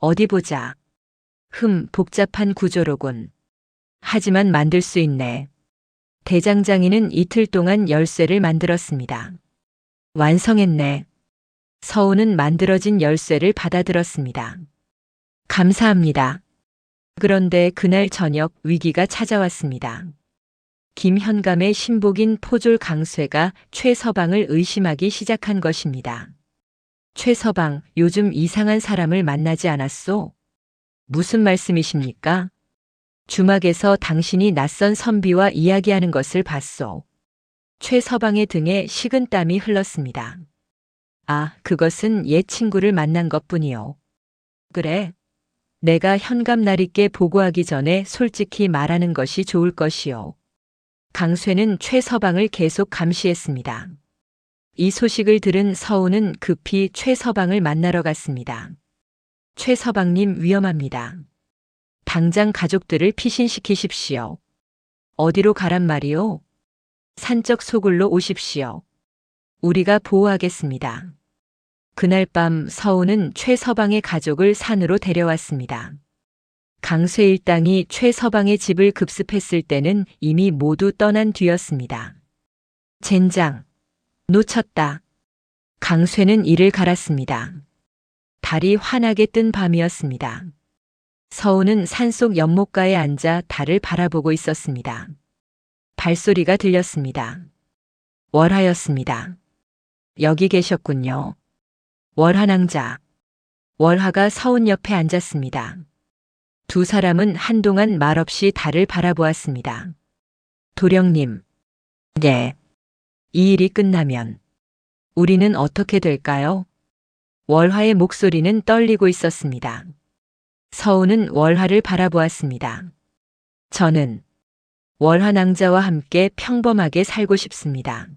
어디 보자. 복잡한 구조로군. 하지만 만들 수 있네. 대장장이는 이틀 동안 열쇠를 만들었습니다. 완성했네. 서훈은 만들어진 열쇠를 받아들었습니다. 감사합니다. 그런데 그날 저녁 위기가 찾아왔습니다. 김현감의 신복인 포졸 강쇠가 최서방을 의심하기 시작한 것입니다. 최서방, 요즘 이상한 사람을 만나지 않았소? 무슨 말씀이십니까? 주막에서 당신이 낯선 선비와 이야기하는 것을 봤소. 최서방의 등에 식은땀이 흘렀습니다. 아, 그것은 옛 친구를 만난 것뿐이요. 그래. 내가 현감나리께 보고하기 전에 솔직히 말하는 것이 좋을 것이요. 강쇠는 최서방을 계속 감시했습니다. 이 소식을 들은 서훈은 급히 최서방을 만나러 갔습니다. 최서방님, 위험합니다. 당장 가족들을 피신시키십시오. 어디로 가란 말이오? 산적 소굴로 오십시오. 우리가 보호하겠습니다. 그날 밤 서훈은 최서방의 가족을 산으로 데려왔습니다. 강쇠 일당이 최서방의 집을 급습했을 때는 이미 모두 떠난 뒤였습니다. 젠장, 놓쳤다. 강쇠는 이를 갈았습니다. 달이 환하게 뜬 밤이었습니다. 서훈은 산속 연못가에 앉아 달을 바라보고 있었습니다. 발소리가 들렸습니다. 월하였습니다. 여기 계셨군요. 월하 낭자. 월하가 서훈 옆에 앉았습니다. 두 사람은 한동안 말없이 달을 바라보았습니다. 도령님. 네. 이 일이 끝나면 우리는 어떻게 될까요? 월하의 목소리는 떨리고 있었습니다. 서훈은 월하를 바라보았습니다. 저는 월하 낭자와 함께 평범하게 살고 싶습니다.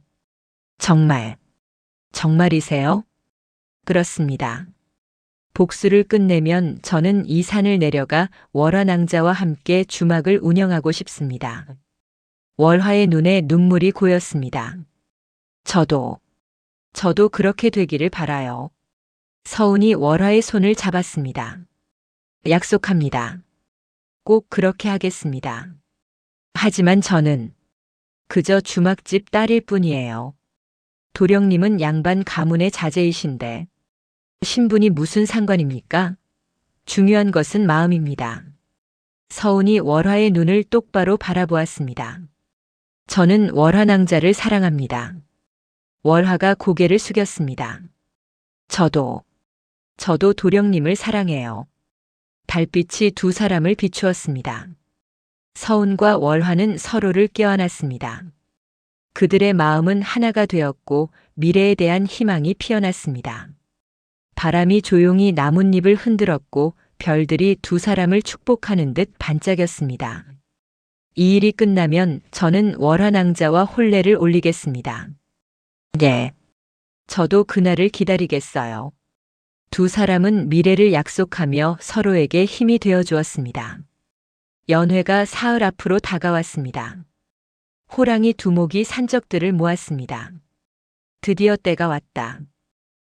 정말이세요? 그렇습니다. 복수를 끝내면 저는 이 산을 내려가 월화낭자와 함께 주막을 운영하고 싶습니다. 월화의 눈에 눈물이 고였습니다. 저도 그렇게 되기를 바라요. 서운이 월화의 손을 잡았습니다. 약속합니다. 꼭 그렇게 하겠습니다. 하지만 저는 그저 주막집 딸일 뿐이에요. 도령님은 양반 가문의 자제이신데 신분이 무슨 상관입니까? 중요한 것은 마음입니다. 서운이 월화의 눈을 똑바로 바라보았습니다. 저는 월화낭자를 사랑합니다. 월화가 고개를 숙였습니다. 저도 도령님을 사랑해요. 달빛이 두 사람을 비추었습니다. 서운과 월화는 서로를 껴안았습니다. 그들의 마음은 하나가 되었고 미래에 대한 희망이 피어났습니다. 바람이 조용히 나뭇잎을 흔들었고 별들이 두 사람을 축복하는 듯 반짝였습니다. 이 일이 끝나면 저는 월화낭자와 혼례를 올리겠습니다. 네. 저도 그날을 기다리겠어요. 두 사람은 미래를 약속하며 서로에게 힘이 되어 주었습니다. 연회가 사흘 앞으로 다가왔습니다. 호랑이 두목이 산적들을 모았습니다. 드디어 때가 왔다.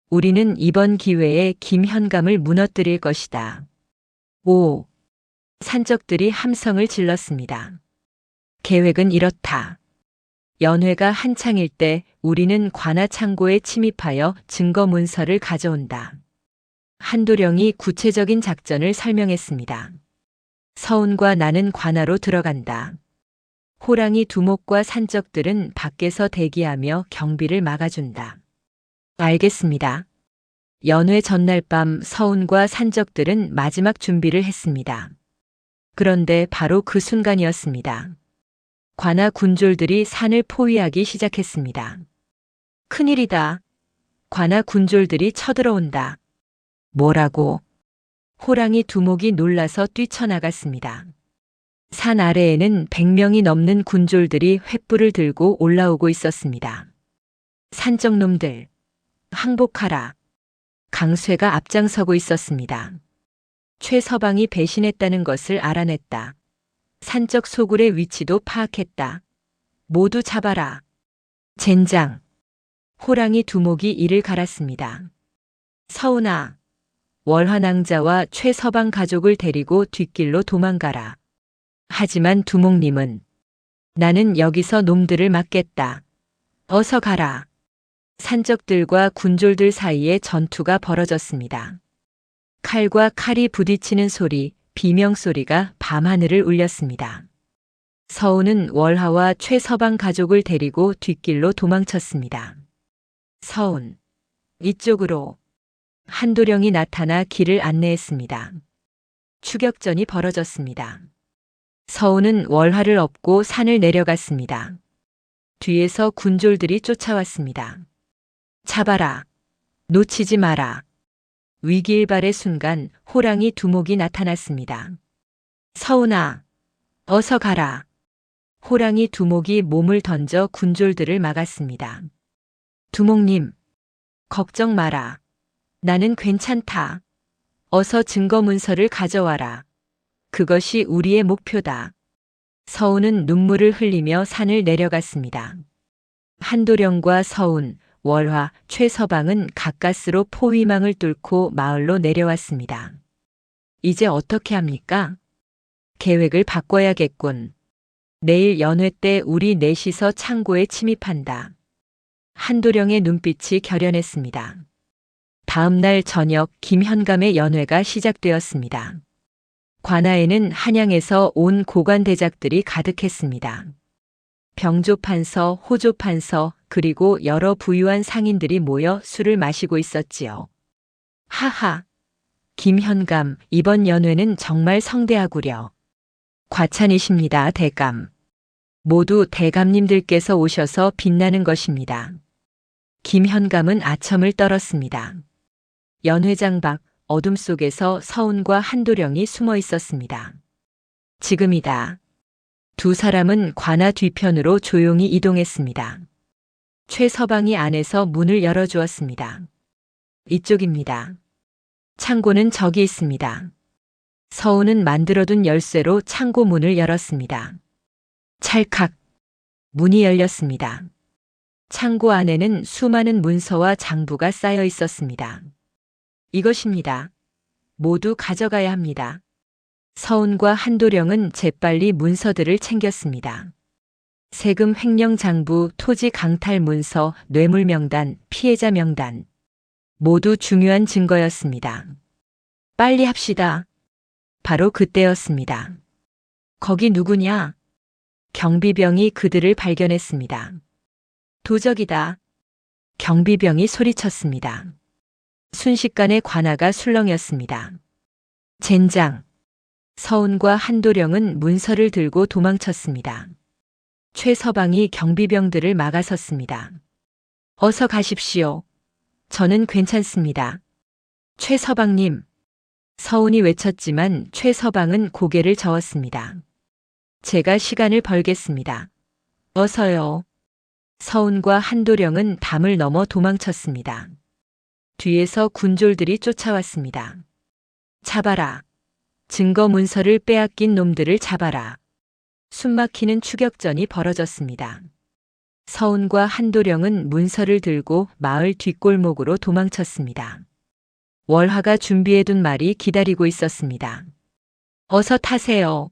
우리는 이번 기회에 김현감을 무너뜨릴 것이다. 오! 산적들이 함성을 질렀습니다. 계획은 이렇다. 연회가 한창일 때 우리는 관아창고에 침입하여 증거 문서를 가져온다. 한도령이 구체적인 작전을 설명했습니다. 서운과 나는 관아로 들어간다. 호랑이 두목과 산적들은 밖에서 대기하며 경비를 막아준다. 알겠습니다. 연회 전날 밤 서운과 산적들은 마지막 준비를 했습니다. 그런데 바로 그 순간이었습니다. 관아 군졸들이 산을 포위하기 시작했습니다. 큰일이다. 관아 군졸들이 쳐들어온다. 뭐라고? 호랑이 두목이 놀라서 뛰쳐나갔습니다. 산 아래에는 100명이 넘는 군졸들이 횃불을 들고 올라오고 있었습니다. 산적놈들, 항복하라. 강쇠가 앞장서고 있었습니다. 최서방이 배신했다는 것을 알아냈다. 산적 소굴의 위치도 파악했다. 모두 잡아라. 젠장. 호랑이 두목이 이를 갈았습니다. 서운아, 월화낭자와 최서방 가족을 데리고 뒷길로 도망가라. 하지만 두목님은 나는 여기서 놈들을 막겠다. 어서 가라. 산적들과 군졸들 사이에 전투가 벌어졌습니다. 칼과 칼이 부딪히는 소리, 비명소리가 밤하늘을 울렸습니다. 서운은 월화와 최서방 가족을 데리고 뒷길로 도망쳤습니다. 서운, 이쪽으로. 한도령이 나타나 길을 안내했습니다. 추격전이 벌어졌습니다. 서운은 월화를 업고 산을 내려갔습니다. 뒤에서 군졸들이 쫓아왔습니다. 잡아라. 놓치지 마라. 위기일발의 순간 호랑이 두목이 나타났습니다. 서운아, 어서 가라. 호랑이 두목이 몸을 던져 군졸들을 막았습니다. 두목님, 걱정 마라. 나는 괜찮다. 어서 증거 문서를 가져와라. 그것이 우리의 목표다. 서운은 눈물을 흘리며 산을 내려갔습니다. 한도령과 서운, 월화, 최서방은 가까스로 포위망을 뚫고 마을로 내려왔습니다. 이제 어떻게 합니까? 계획을 바꿔야겠군. 내일 연회 때 우리 넷이서 창고에 침입한다. 한도령의 눈빛이 결연했습니다. 다음 날 저녁 김현감의 연회가 시작되었습니다. 관아에는 한양에서 온 고관대작들이 가득했습니다. 병조판서, 호조판서, 그리고 여러 부유한 상인들이 모여 술을 마시고 있었지요. 하하, 김현감, 이번 연회는 정말 성대하구려. 과찬이십니다, 대감. 모두 대감님들께서 오셔서 빛나는 것입니다. 김현감은 아첨을 떨었습니다. 연회장 밖 어둠 속에서 서운과 한도령이 숨어 있었습니다. 지금이다. 두 사람은 관아 뒤편으로 조용히 이동했습니다. 최서방이 안에서 문을 열어주었습니다. 이쪽입니다. 창고는 저기 있습니다. 서훈은 만들어둔 열쇠로 창고 문을 열었습니다. 찰칵 문이 열렸습니다. 창고 안에는 수많은 문서와 장부가 쌓여 있었습니다. 이것입니다. 모두 가져가야 합니다. 서훈과 한도령은 재빨리 문서들을 챙겼습니다. 세금 횡령 장부, 토지 강탈 문서, 뇌물 명단, 피해자 명단. 모두 중요한 증거였습니다. 빨리 합시다. 바로 그때였습니다. 거기 누구냐? 경비병이 그들을 발견했습니다. 도적이다. 경비병이 소리쳤습니다. 순식간에 관아가 술렁였습니다. 젠장. 서훈과 한도령은 문서를 들고 도망쳤습니다. 최서방이 경비병들을 막아섰습니다. 어서 가십시오. 저는 괜찮습니다. 최서방님. 서훈이 외쳤지만 최서방은 고개를 저었습니다. 제가 시간을 벌겠습니다. 어서요. 서훈과 한도령은 담을 넘어 도망쳤습니다. 뒤에서 군졸들이 쫓아왔습니다. 잡아라. 증거 문서를 빼앗긴 놈들을 잡아라. 숨막히는 추격전이 벌어졌습니다. 서훈과 한도령은 문서를 들고 마을 뒷골목으로 도망쳤습니다. 월화가 준비해둔 말이 기다리고 있었습니다. 어서 타세요.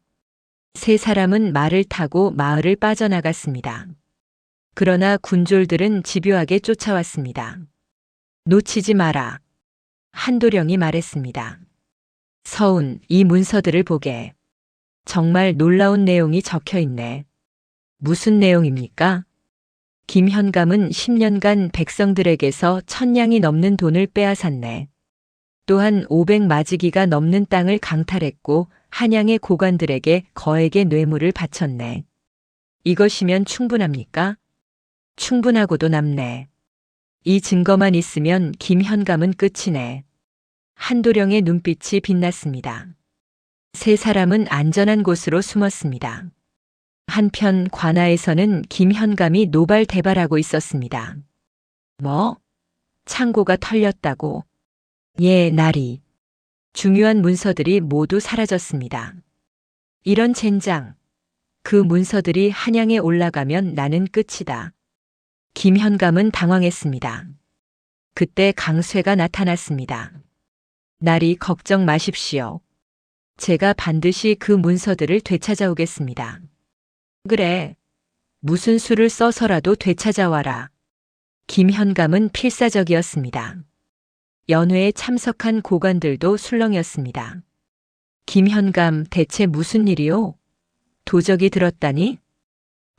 세 사람은 말을 타고 마을을 빠져나갔습니다. 그러나 군졸들은 집요하게 쫓아왔습니다. 놓치지 마라. 한도령이 말했습니다. 서훈, 이 문서들을 보게. 정말 놀라운 내용이 적혀 있네. 무슨 내용입니까? 김현감은 10년간 백성들에게서 1000냥이 넘는 돈을 빼앗았네. 또한 500마지기가 넘는 땅을 강탈했고 한양의 고관들에게 거액의 뇌물을 바쳤네. 이것이면 충분합니까? 충분하고도 남네. 이 증거만 있으면 김현감은 끝이네. 한도령의 눈빛이 빛났습니다. 세 사람은 안전한 곳으로 숨었습니다. 한편 관아에서는 김현감이 노발대발하고 있었습니다. 뭐? 창고가 털렸다고? 예, 나리. 중요한 문서들이 모두 사라졌습니다. 이런 젠장. 그 문서들이 한양에 올라가면 나는 끝이다. 김현감은 당황했습니다. 그때 강쇠가 나타났습니다. 나리 걱정 마십시오. 제가 반드시 그 문서들을 되찾아오겠습니다. 그래. 무슨 수를 써서라도 되찾아와라. 김현감은 필사적이었습니다. 연회에 참석한 고관들도 술렁였습니다. 김현감, 대체 무슨 일이요? 도적이 들었다니?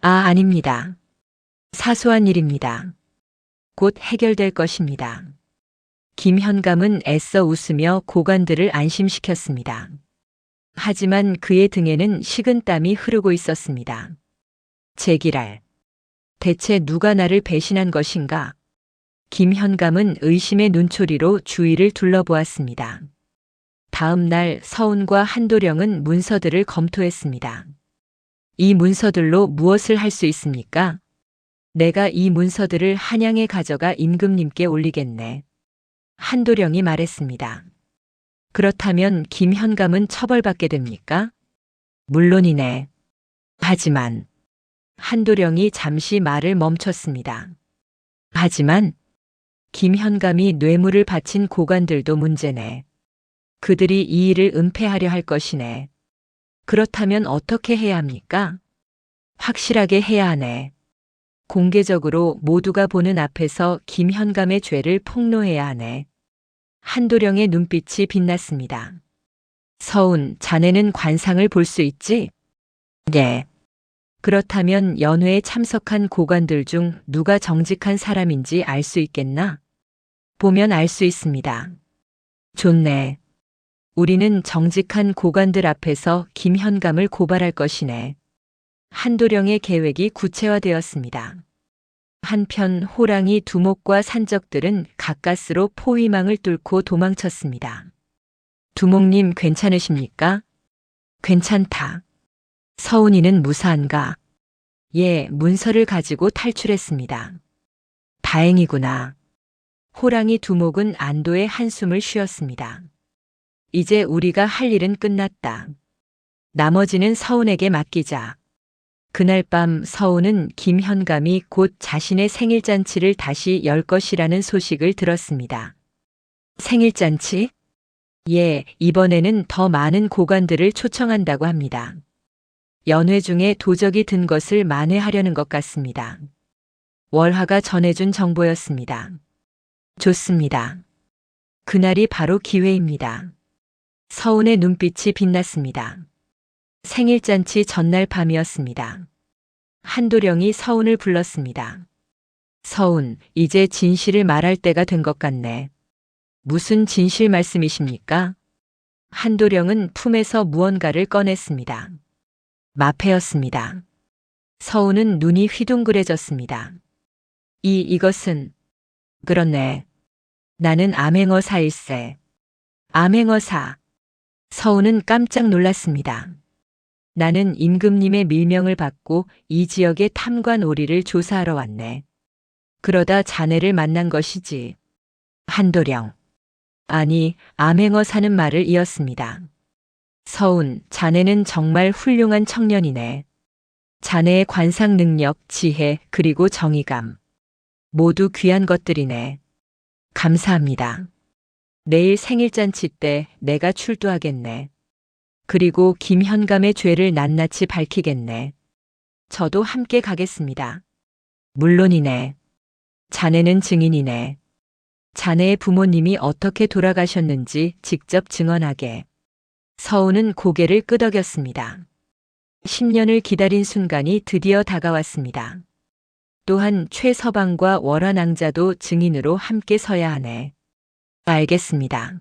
아, 아닙니다. 사소한 일입니다. 곧 해결될 것입니다. 김현감은 애써 웃으며 고관들을 안심시켰습니다. 하지만 그의 등에는 식은땀이 흐르고 있었습니다. 제기랄. 대체 누가 나를 배신한 것인가? 김현감은 의심의 눈초리로 주위를 둘러보았습니다. 다음 날 서훈과 한도령은 문서들을 검토했습니다. 이 문서들로 무엇을 할 수 있습니까? 내가 이 문서들을 한양에 가져가 임금님께 올리겠네. 한도령이 말했습니다. 그렇다면 김현감은 처벌받게 됩니까? 물론이네. 하지만 한도령이 잠시 말을 멈췄습니다. 하지만 김현감이 뇌물을 바친 고관들도 문제네. 그들이 이 일을 은폐하려 할 것이네. 그렇다면 어떻게 해야 합니까? 확실하게 해야 하네. 공개적으로 모두가 보는 앞에서 김현감의 죄를 폭로해야 하네. 한도령의 눈빛이 빛났습니다. 서훈, 자네는 관상을 볼 수 있지? 네. 그렇다면 연회에 참석한 고관들 중 누가 정직한 사람인지 알 수 있겠나? 보면 알 수 있습니다. 좋네. 우리는 정직한 고관들 앞에서 김현감을 고발할 것이네. 한도령의 계획이 구체화되었습니다. 한편 호랑이 두목과 산적들은 가까스로 포위망을 뚫고 도망쳤습니다. 두목님 괜찮으십니까? 괜찮다. 서훈이는 무사한가? 예, 문서를 가지고 탈출했습니다. 다행이구나. 호랑이 두목은 안도의 한숨을 쉬었습니다. 이제 우리가 할 일은 끝났다. 나머지는 서운에게 맡기자. 그날 밤 서운은 김현감이 곧 자신의 생일잔치를 다시 열 것이라는 소식을 들었습니다. 생일잔치? 예, 이번에는 더 많은 고관들을 초청한다고 합니다. 연회 중에 도적이 든 것을 만회하려는 것 같습니다. 월화가 전해준 정보였습니다. 좋습니다. 그날이 바로 기회입니다. 서운의 눈빛이 빛났습니다. 생일잔치 전날 밤이었습니다. 한도령이 서운을 불렀습니다. 서운, 이제 진실을 말할 때가 된 것 같네. 무슨 진실 말씀이십니까? 한도령은 품에서 무언가를 꺼냈습니다. 마패였습니다. 서운은 눈이 휘둥그레졌습니다. 이것은... 그렇네. 나는 암행어사일세. 암행어사. 서운은 깜짝 놀랐습니다. 나는 임금님의 밀명을 받고 이 지역의 탐관 오리를 조사하러 왔네. 그러다 자네를 만난 것이지. 한도령. 아니, 암행어사는 말을 이었습니다. 서운, 자네는 정말 훌륭한 청년이네. 자네의 관상 능력, 지혜, 그리고 정의감. 모두 귀한 것들이네. 감사합니다. 내일 생일잔치 때 내가 출두하겠네. 그리고 김현감의 죄를 낱낱이 밝히겠네. 저도 함께 가겠습니다. 물론이네. 자네는 증인이네. 자네의 부모님이 어떻게 돌아가셨는지 직접 증언하게. 서운은 고개를 끄덕였습니다. 10년을 기다린 순간이 드디어 다가왔습니다. 또한 최서방과 월화낭자도 증인으로 함께 서야 하네. 알겠습니다.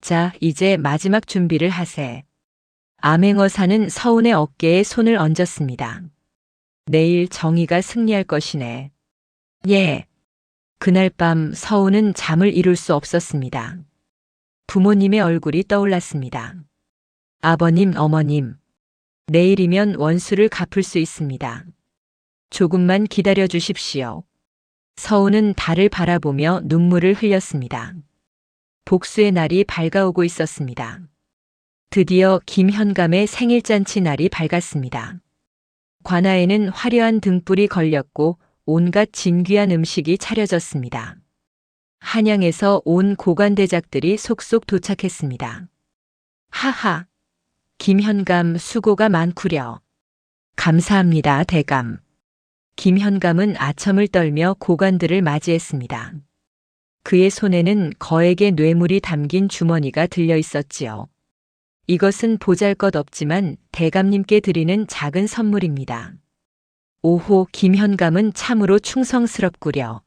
자, 이제 마지막 준비를 하세. 암행어사는 서운의 어깨에 손을 얹었습니다. 내일 정의가 승리할 것이네. 예. 그날 밤 서운은 잠을 이룰 수 없었습니다. 부모님의 얼굴이 떠올랐습니다. 아버님, 어머님. 내일이면 원수를 갚을 수 있습니다. 조금만 기다려 주십시오. 서운은 달을 바라보며 눈물을 흘렸습니다. 복수의 날이 밝아오고 있었습니다. 드디어 김현감의 생일잔치 날이 밝았습니다. 관아에는 화려한 등불이 걸렸고 온갖 진귀한 음식이 차려졌습니다. 한양에서 온 고관대작들이 속속 도착했습니다. 하하, 김현감 수고가 많구려. 감사합니다, 대감. 김현감은 아첨을 떨며 고관들을 맞이했습니다. 그의 손에는 거액의 뇌물이 담긴 주머니가 들려 있었지요. 이것은 보잘것없지만 대감님께 드리는 작은 선물입니다. 오호, 김현감은 참으로 충성스럽구려.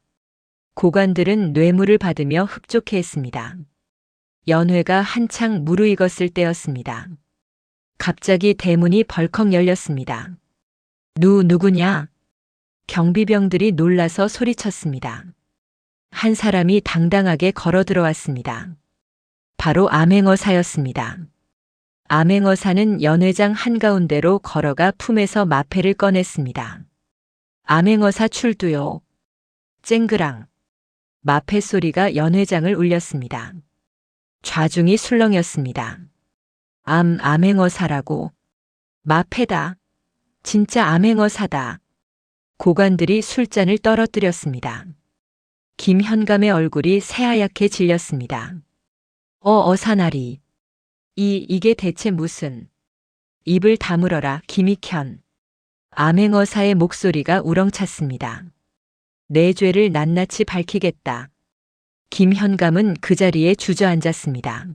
고관들은 뇌물을 받으며 흡족해했습니다. 연회가 한창 무르익었을 때였습니다. 갑자기 대문이 벌컥 열렸습니다. 누구냐? 경비병들이 놀라서 소리쳤습니다. 한 사람이 당당하게 걸어 들어왔습니다. 바로 암행어사였습니다. 암행어사는 연회장 한가운데로 걸어가 품에서 마패를 꺼냈습니다. 암행어사 출두요. 쨍그랑. 마패 소리가 연회장을 울렸습니다. 좌중이 술렁였습니다. 암행어사라고. 마패다. 진짜 암행어사다. 고관들이 술잔을 떨어뜨렸습니다. 김현감의 얼굴이 새하얗게 질렸습니다. 어사나리. 이게 대체 무슨. 입을 다물어라, 김익현. 암행어사의 목소리가 우렁찼습니다. 내 죄를 낱낱이 밝히겠다. 김현감은 그 자리에 주저앉았습니다.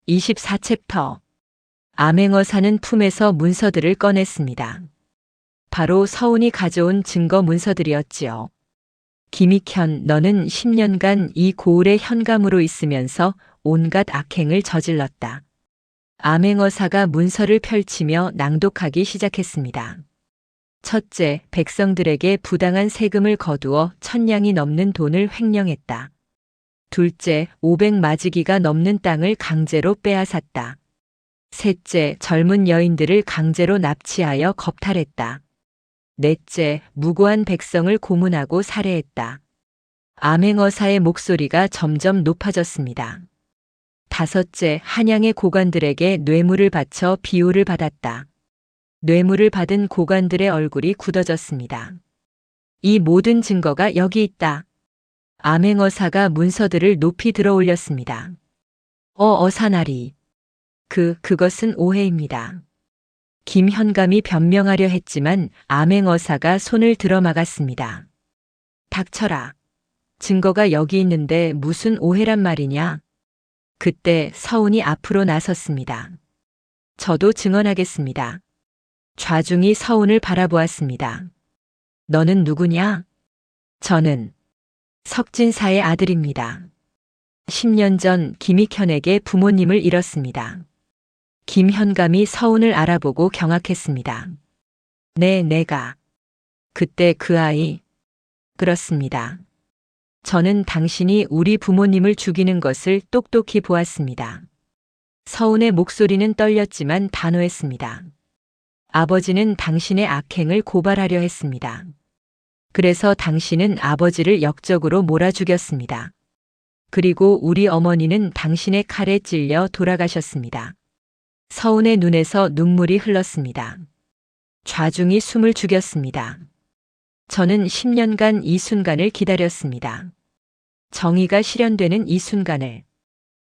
24챕터. 암행어사는 품에서 문서들을 꺼냈습니다. 바로 서운이 가져온 증거 문서들이었지요. 김익현, 너는 10년간 이 고을의 현감으로 있으면서 온갖 악행을 저질렀다. 암행어사가 문서를 펼치며 낭독하기 시작했습니다. 첫째, 백성들에게 부당한 세금을 거두어 1000냥이 넘는 돈을 횡령했다. 둘째, 500마지기가 넘는 땅을 강제로 빼앗았다. 셋째, 젊은 여인들을 강제로 납치하여 겁탈했다. 넷째, 무고한 백성을 고문하고 살해했다. 암행어사의 목소리가 점점 높아졌습니다. 다섯째, 한양의 고관들에게 뇌물을 바쳐 비호를 받았다. 뇌물을 받은 고관들의 얼굴이 굳어졌습니다. 이 모든 증거가 여기 있다. 암행어사가 문서들을 높이 들어 올렸습니다. 어사나리. 그것은 오해입니다. 김현감이 변명하려 했지만 암행어사가 손을 들어 막았습니다. 닥쳐라. 증거가 여기 있는데 무슨 오해란 말이냐? 그때 서운이 앞으로 나섰습니다. 저도 증언하겠습니다. 좌중이 서운을 바라보았습니다. 너는 누구냐? 저는 석진사의 아들입니다. 10년 전 김익현에게 부모님을 잃었습니다. 김현감이 서운을 알아보고 경악했습니다. 내가. 그때 그 아이. 그렇습니다. 저는 당신이 우리 부모님을 죽이는 것을 똑똑히 보았습니다. 서운의 목소리는 떨렸지만 단호했습니다. 아버지는 당신의 악행을 고발하려 했습니다. 그래서 당신은 아버지를 역적으로 몰아 죽였습니다. 그리고 우리 어머니는 당신의 칼에 찔려 돌아가셨습니다. 서운의 눈에서 눈물이 흘렀습니다. 좌중이 숨을 죽였습니다. 저는 10년간 이 순간을 기다렸습니다. 정의가 실현되는 이 순간을.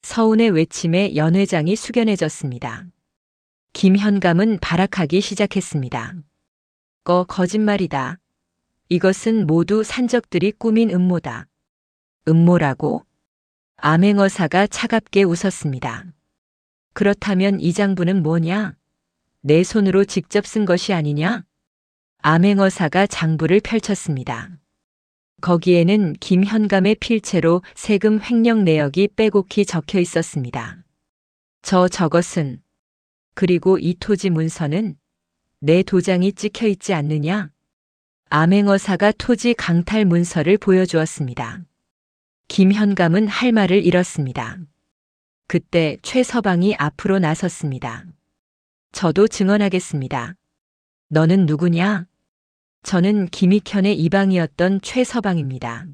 서운의 외침에 연회장이 숙연해졌습니다. 김현감은 발악하기 시작했습니다. 거짓말이다. 이것은 모두 산적들이 꾸민 음모다. 음모라고? 암행어사가 차갑게 웃었습니다. 그렇다면 이 장부는 뭐냐? 내 손으로 직접 쓴 것이 아니냐? 암행어사가 장부를 펼쳤습니다. 거기에는 김현감의 필체로 세금 횡령 내역이 빼곡히 적혀 있었습니다. 저것은, 그리고 이 토지 문서는 내 도장이 찍혀 있지 않느냐? 암행어사가 토지 강탈 문서를 보여주었습니다. 김현감은 할 말을 잃었습니다. 그때 최서방이 앞으로 나섰습니다. 저도 증언하겠습니다. 너는 누구냐? 저는 김익현의 이방이었던 최서방입니다.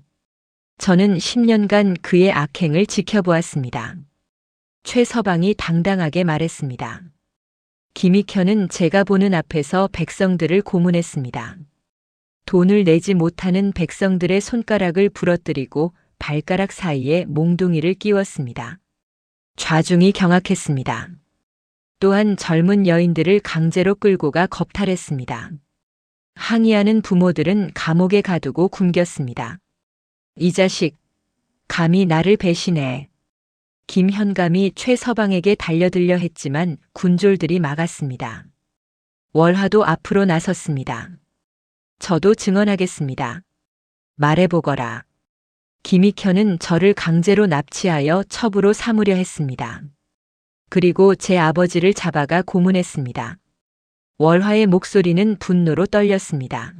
저는 10년간 그의 악행을 지켜보았습니다. 최서방이 당당하게 말했습니다. 김익현은 제가 보는 앞에서 백성들을 고문했습니다. 돈을 내지 못하는 백성들의 손가락을 부러뜨리고 발가락 사이에 몽둥이를 끼웠습니다. 좌중이 경악했습니다. 또한 젊은 여인들을 강제로 끌고 가 겁탈했습니다. 항의하는 부모들은 감옥에 가두고 굶겼습니다. 이 자식, 감히 나를 배신해. 김현감이 최서방에게 달려들려 했지만 군졸들이 막았습니다. 월화도 앞으로 나섰습니다. 저도 증언하겠습니다. 말해보거라. 김익현은 저를 강제로 납치하여 첩으로 삼으려 했습니다. 그리고 제 아버지를 잡아가 고문했습니다. 월화의 목소리는 분노로 떨렸습니다.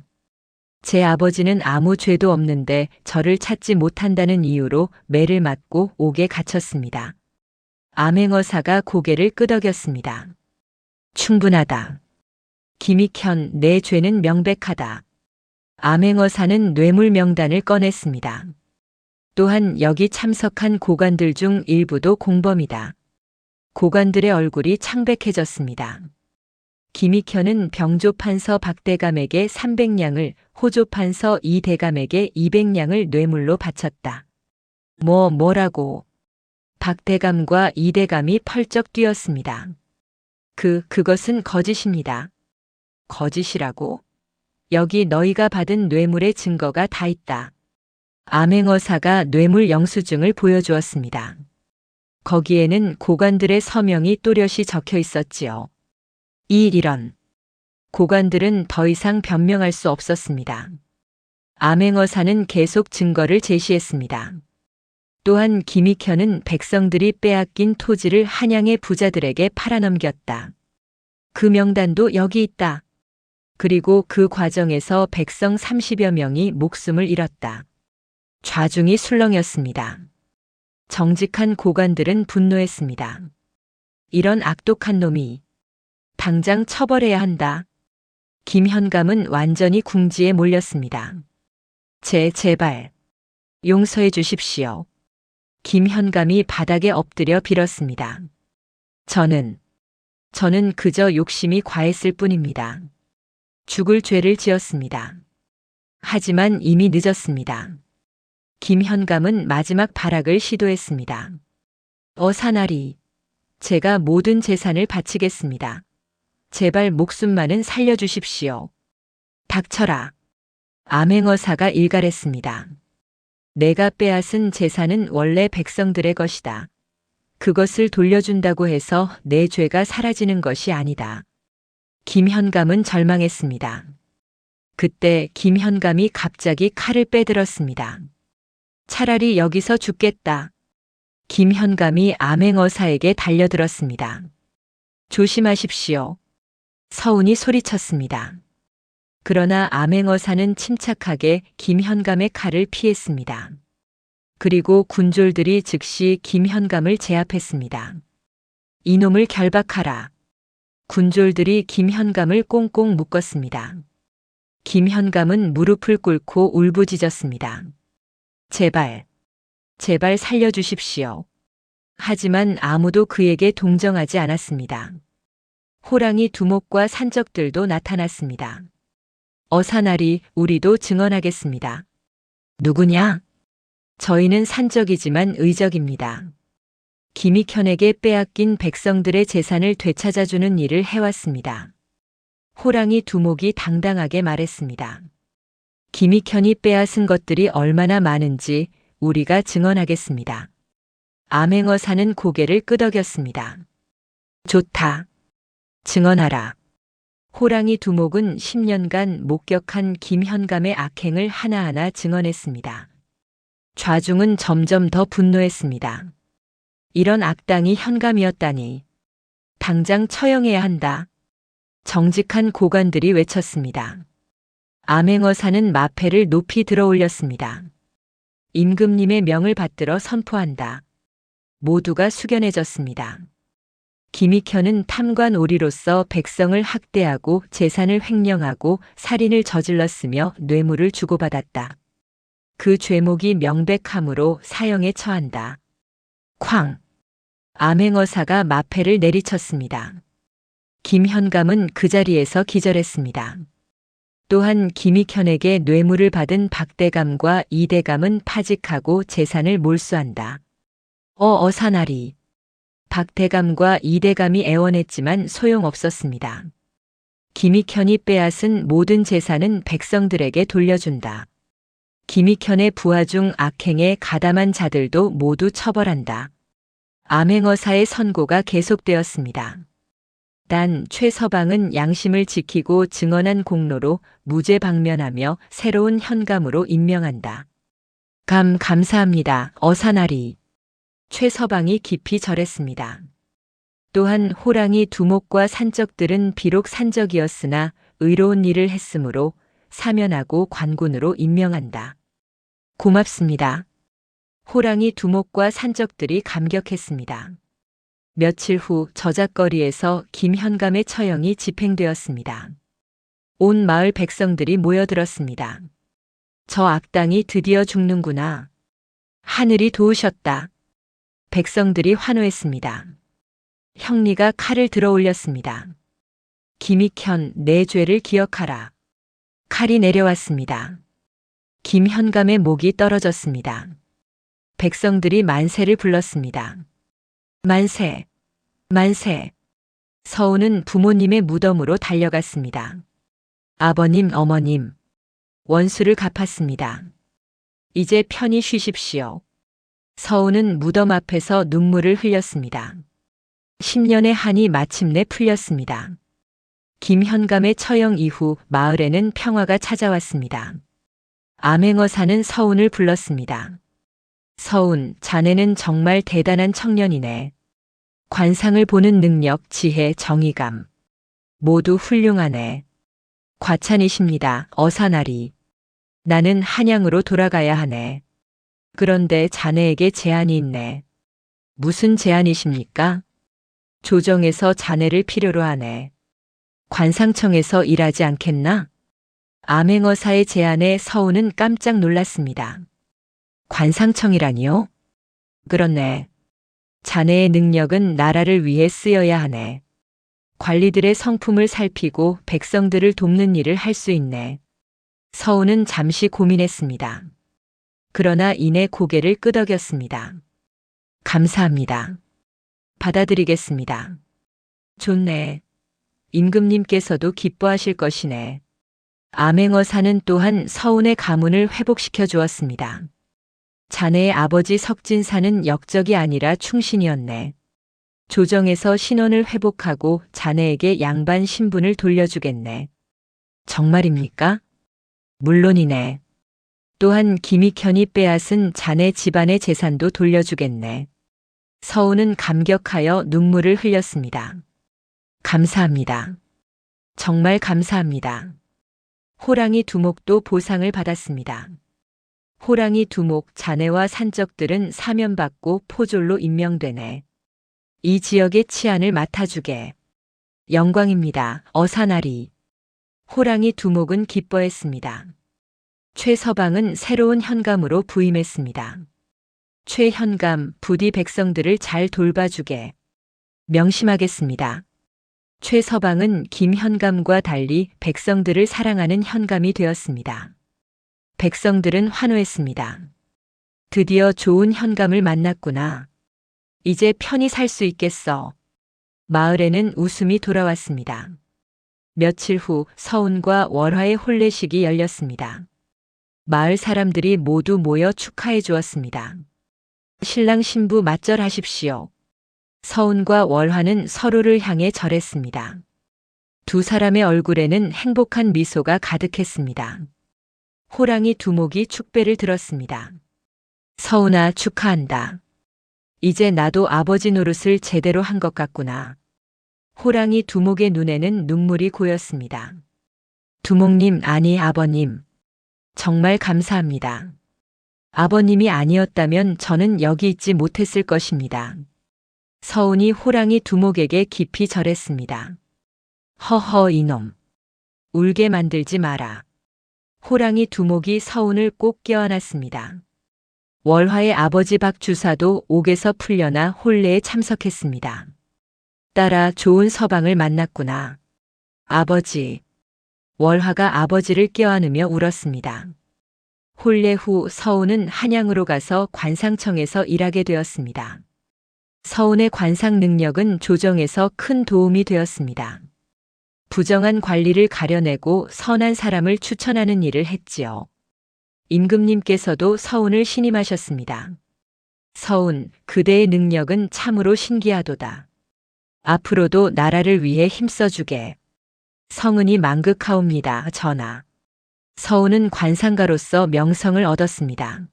제 아버지는 아무 죄도 없는데 저를 찾지 못한다는 이유로 매를 맞고 옥에 갇혔습니다. 암행어사가 고개를 끄덕였습니다. 충분하다. 김익현, 내 죄는 명백하다. 암행어사는 뇌물 명단을 꺼냈습니다. 또한 여기 참석한 고관들 중 일부도 공범이다. 고관들의 얼굴이 창백해졌습니다. 김익현은 병조판서 박대감에게 300냥을, 호조판서 이대감에게 200냥을 뇌물로 바쳤다. 뭐라고? 박대감과 이대감이 펄쩍 뛰었습니다. 그것은 거짓입니다. 거짓이라고? 여기 너희가 받은 뇌물의 증거가 다 있다. 암행어사가 뇌물 영수증을 보여주었습니다. 거기에는 고관들의 서명이 또렷이 적혀 있었지요. 이런. 고관들은 더 이상 변명할 수 없었습니다. 암행어사는 계속 증거를 제시했습니다. 또한 김익현은 백성들이 빼앗긴 토지를 한양의 부자들에게 팔아넘겼다. 그 명단도 여기 있다. 그리고 그 과정에서 백성 30여 명이 목숨을 잃었다. 좌중이 술렁였습니다. 정직한 고관들은 분노했습니다. 이런 악독한 놈이 당장 처벌해야 한다. 김현감은 완전히 궁지에 몰렸습니다. 제발. 용서해 주십시오. 김현감이 바닥에 엎드려 빌었습니다. 저는 그저 욕심이 과했을 뿐입니다. 죽을 죄를 지었습니다. 하지만 이미 늦었습니다. 김현감은 마지막 발악을 시도했습니다. 사나리, 제가 모든 재산을 바치겠습니다. 제발 목숨만은 살려주십시오. 닥쳐라. 암행어사가 일갈했습니다. 내가 빼앗은 재산은 원래 백성들의 것이다. 그것을 돌려준다고 해서 내 죄가 사라지는 것이 아니다. 김현감은 절망했습니다. 그때 김현감이 갑자기 칼을 빼들었습니다. 차라리 여기서 죽겠다. 김현감이 암행어사에게 달려들었습니다. 조심하십시오. 서운이 소리쳤습니다. 그러나 암행어사는 침착하게 김현감의 칼을 피했습니다. 그리고 군졸들이 즉시 김현감을 제압했습니다. 이놈을 결박하라. 군졸들이 김현감을 꽁꽁 묶었습니다. 김현감은 무릎을 꿇고 울부짖었습니다. 제발 살려주십시오. 하지만 아무도 그에게 동정하지 않았습니다. 호랑이 두목과 산적들도 나타났습니다. 사나리, 우리도 증언하겠습니다. 누구냐? 저희는 산적이지만 의적입니다. 김익현에게 빼앗긴 백성들의 재산을 되찾아주는 일을 해왔습니다. 호랑이 두목이 당당하게 말했습니다. 김익현이 빼앗은 것들이 얼마나 많은지 우리가 증언하겠습니다. 암행어사는 고개를 끄덕였습니다. 좋다. 증언하라. 호랑이 두목은 10년간 목격한 김현감의 악행을 하나하나 증언했습니다. 좌중은 점점 더 분노했습니다. 이런 악당이 현감이었다니. 당장 처형해야 한다. 정직한 고관들이 외쳤습니다. 암행어사는 마패를 높이 들어 올렸습니다. 임금님의 명을 받들어 선포한다. 모두가 숙연해졌습니다. 김익현은 탐관오리로서 백성을 학대하고 재산을 횡령하고 살인을 저질렀으며 뇌물을 주고받았다. 그 죄목이 명백하므로 사형에 처한다. 쾅! 암행어사가 마패를 내리쳤습니다. 김현감은 그 자리에서 기절했습니다. 또한 김익현에게 뇌물을 받은 박대감과 이대감은 파직하고 재산을 몰수한다. 사나리. 박대감과 이대감이 애원했지만 소용없었습니다. 김익현이 빼앗은 모든 재산은 백성들에게 돌려준다. 김익현의 부하 중 악행에 가담한 자들도 모두 처벌한다. 암행어사의 선고가 계속되었습니다. 단 최서방은 양심을 지키고 증언한 공로로 무죄 방면하며 새로운 현감으로 임명한다. 감사합니다. 사나리. 최서방이 깊이 절했습니다. 또한 호랑이 두목과 산적들은 비록 산적이었으나 의로운 일을 했으므로 사면하고 관군으로 임명한다. 고맙습니다. 호랑이 두목과 산적들이 감격했습니다. 며칠 후 저작거리에서 김현감의 처형이 집행되었습니다. 온 마을 백성들이 모여들었습니다. 저 악당이 드디어 죽는구나. 하늘이 도우셨다. 백성들이 환호했습니다. 형리가 칼을 들어 올렸습니다. 김익현, 내 죄를 기억하라. 칼이 내려왔습니다. 김현감의 목이 떨어졌습니다. 백성들이 만세를 불렀습니다. 만세, 만세. 서운은 부모님의 무덤으로 달려갔습니다. 아버님, 어머님, 원수를 갚았습니다. 이제 편히 쉬십시오. 서운은 무덤 앞에서 눈물을 흘렸습니다. 10년의 한이 마침내 풀렸습니다. 김현감의 처형 이후 마을에는 평화가 찾아왔습니다. 암행어사는 서운을 불렀습니다. 서운, 자네는 정말 대단한 청년이네. 관상을 보는 능력, 지혜, 정의감. 모두 훌륭하네. 과찬이십니다. 사나리. 나는 한양으로 돌아가야 하네. 그런데 자네에게 제안이 있네. 무슨 제안이십니까? 조정에서 자네를 필요로 하네. 관상청에서 일하지 않겠나? 암행어사의 제안에 서운은 깜짝 놀랐습니다. 관상청이라니요? 그렇네. 자네의 능력은 나라를 위해 쓰여야 하네. 관리들의 성품을 살피고 백성들을 돕는 일을 할 수 있네. 서운은 잠시 고민했습니다. 그러나 이내 고개를 끄덕였습니다. 감사합니다. 받아들이겠습니다. 좋네. 임금님께서도 기뻐하실 것이네. 암행어사는 또한 서운의 가문을 회복시켜 주었습니다. 자네의 아버지 석진사는 역적이 아니라 충신이었네. 조정에서 신원을 회복하고 자네에게 양반 신분을 돌려주겠네. 정말입니까? 물론이네. 또한 김익현이 빼앗은 자네 집안의 재산도 돌려주겠네. 서운은 감격하여 눈물을 흘렸습니다. 감사합니다. 정말 감사합니다. 호랑이 두목도 보상을 받았습니다. 호랑이 두목 자네와 산적들은 사면받고 포졸로 임명되네. 이 지역의 치안을 맡아주게. 영광입니다. 어사나리. 호랑이 두목은 기뻐했습니다. 최서방은 새로운 현감으로 부임했습니다. 최현감, 부디 백성들을 잘 돌봐주게. 명심하겠습니다. 최서방은 김현감과 달리 백성들을 사랑하는 현감이 되었습니다. 백성들은 환호했습니다. 드디어 좋은 현감을 만났구나. 이제 편히 살 수 있겠어. 마을에는 웃음이 돌아왔습니다. 며칠 후 서운과 월화의 혼례식이 열렸습니다. 마을 사람들이 모두 모여 축하해 주었습니다. 신랑 신부 맞절하십시오. 서운과 월화는 서로를 향해 절했습니다. 두 사람의 얼굴에는 행복한 미소가 가득했습니다. 호랑이 두목이 축배를 들었습니다. 서운아, 축하한다. 이제 나도 아버지 노릇을 제대로 한 것 같구나. 호랑이 두목의 눈에는 눈물이 고였습니다. 두목님, 아니 아버님. 정말 감사합니다. 아버님이 아니었다면 저는 여기 있지 못했을 것입니다. 서운이 호랑이 두목에게 깊이 절했습니다. 허허 이놈. 울게 만들지 마라. 호랑이 두목이 서운을 꼭 껴안았습니다. 월화의 아버지 박주사도 옥에서 풀려나 혼례에 참석했습니다. 딸아, 좋은 서방을 만났구나. 아버지. 월화가 아버지를 껴안으며 울었습니다. 혼례 후 서운은 한양으로 가서 관상청에서 일하게 되었습니다. 서운의 관상 능력은 조정에서 큰 도움이 되었습니다. 부정한 관리를 가려내고 선한 사람을 추천하는 일을 했지요. 임금님께서도 서운을 신임하셨습니다. 서운, 그대의 능력은 참으로 신기하도다. 앞으로도 나라를 위해 힘써주게. 성은이 만극하옵니다, 전하. 서운은 관상가로서 명성을 얻었습니다.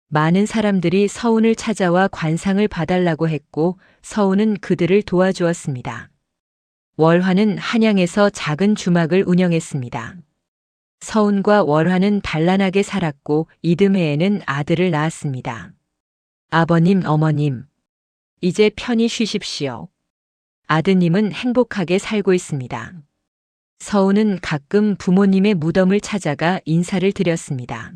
많은 사람들이 서운을 찾아와 관상을 봐달라고 했고 서운은 그들을 도와주었습니다. 월화는 한양에서 작은 주막을 운영했습니다. 서운과 월화는 단란하게 살았고 이듬해에는 아들을 낳았습니다. 아버님, 어머님, 이제 편히 쉬십시오. 아드님은 행복하게 살고 있습니다. 서운은 가끔 부모님의 무덤을 찾아가 인사를 드렸습니다.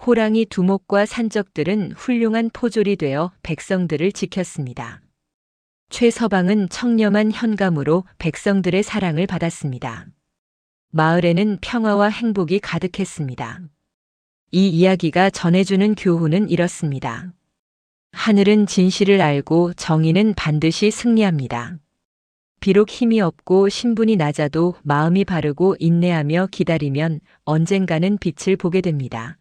호랑이 두목과 산적들은 훌륭한 포졸이 되어 백성들을 지켰습니다. 최서방은 청렴한 현감으로 백성들의 사랑을 받았습니다. 마을에는 평화와 행복이 가득했습니다. 이 이야기가 전해주는 교훈은 이렇습니다. 하늘은 진실을 알고 정의는 반드시 승리합니다. 비록 힘이 없고 신분이 낮아도 마음이 바르고 인내하며 기다리면 언젠가는 빛을 보게 됩니다.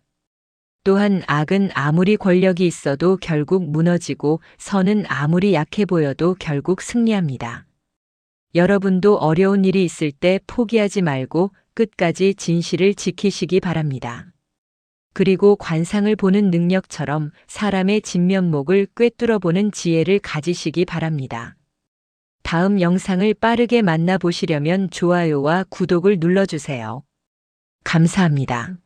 또한 악은 아무리 권력이 있어도 결국 무너지고 선은 아무리 약해 보여도 결국 승리합니다. 여러분도 어려운 일이 있을 때 포기하지 말고 끝까지 진실을 지키시기 바랍니다. 그리고 관상을 보는 능력처럼 사람의 진면목을 꿰뚫어 보는 지혜를 가지시기 바랍니다. 다음 영상을 빠르게 만나보시려면 좋아요와 구독을 눌러주세요. 감사합니다.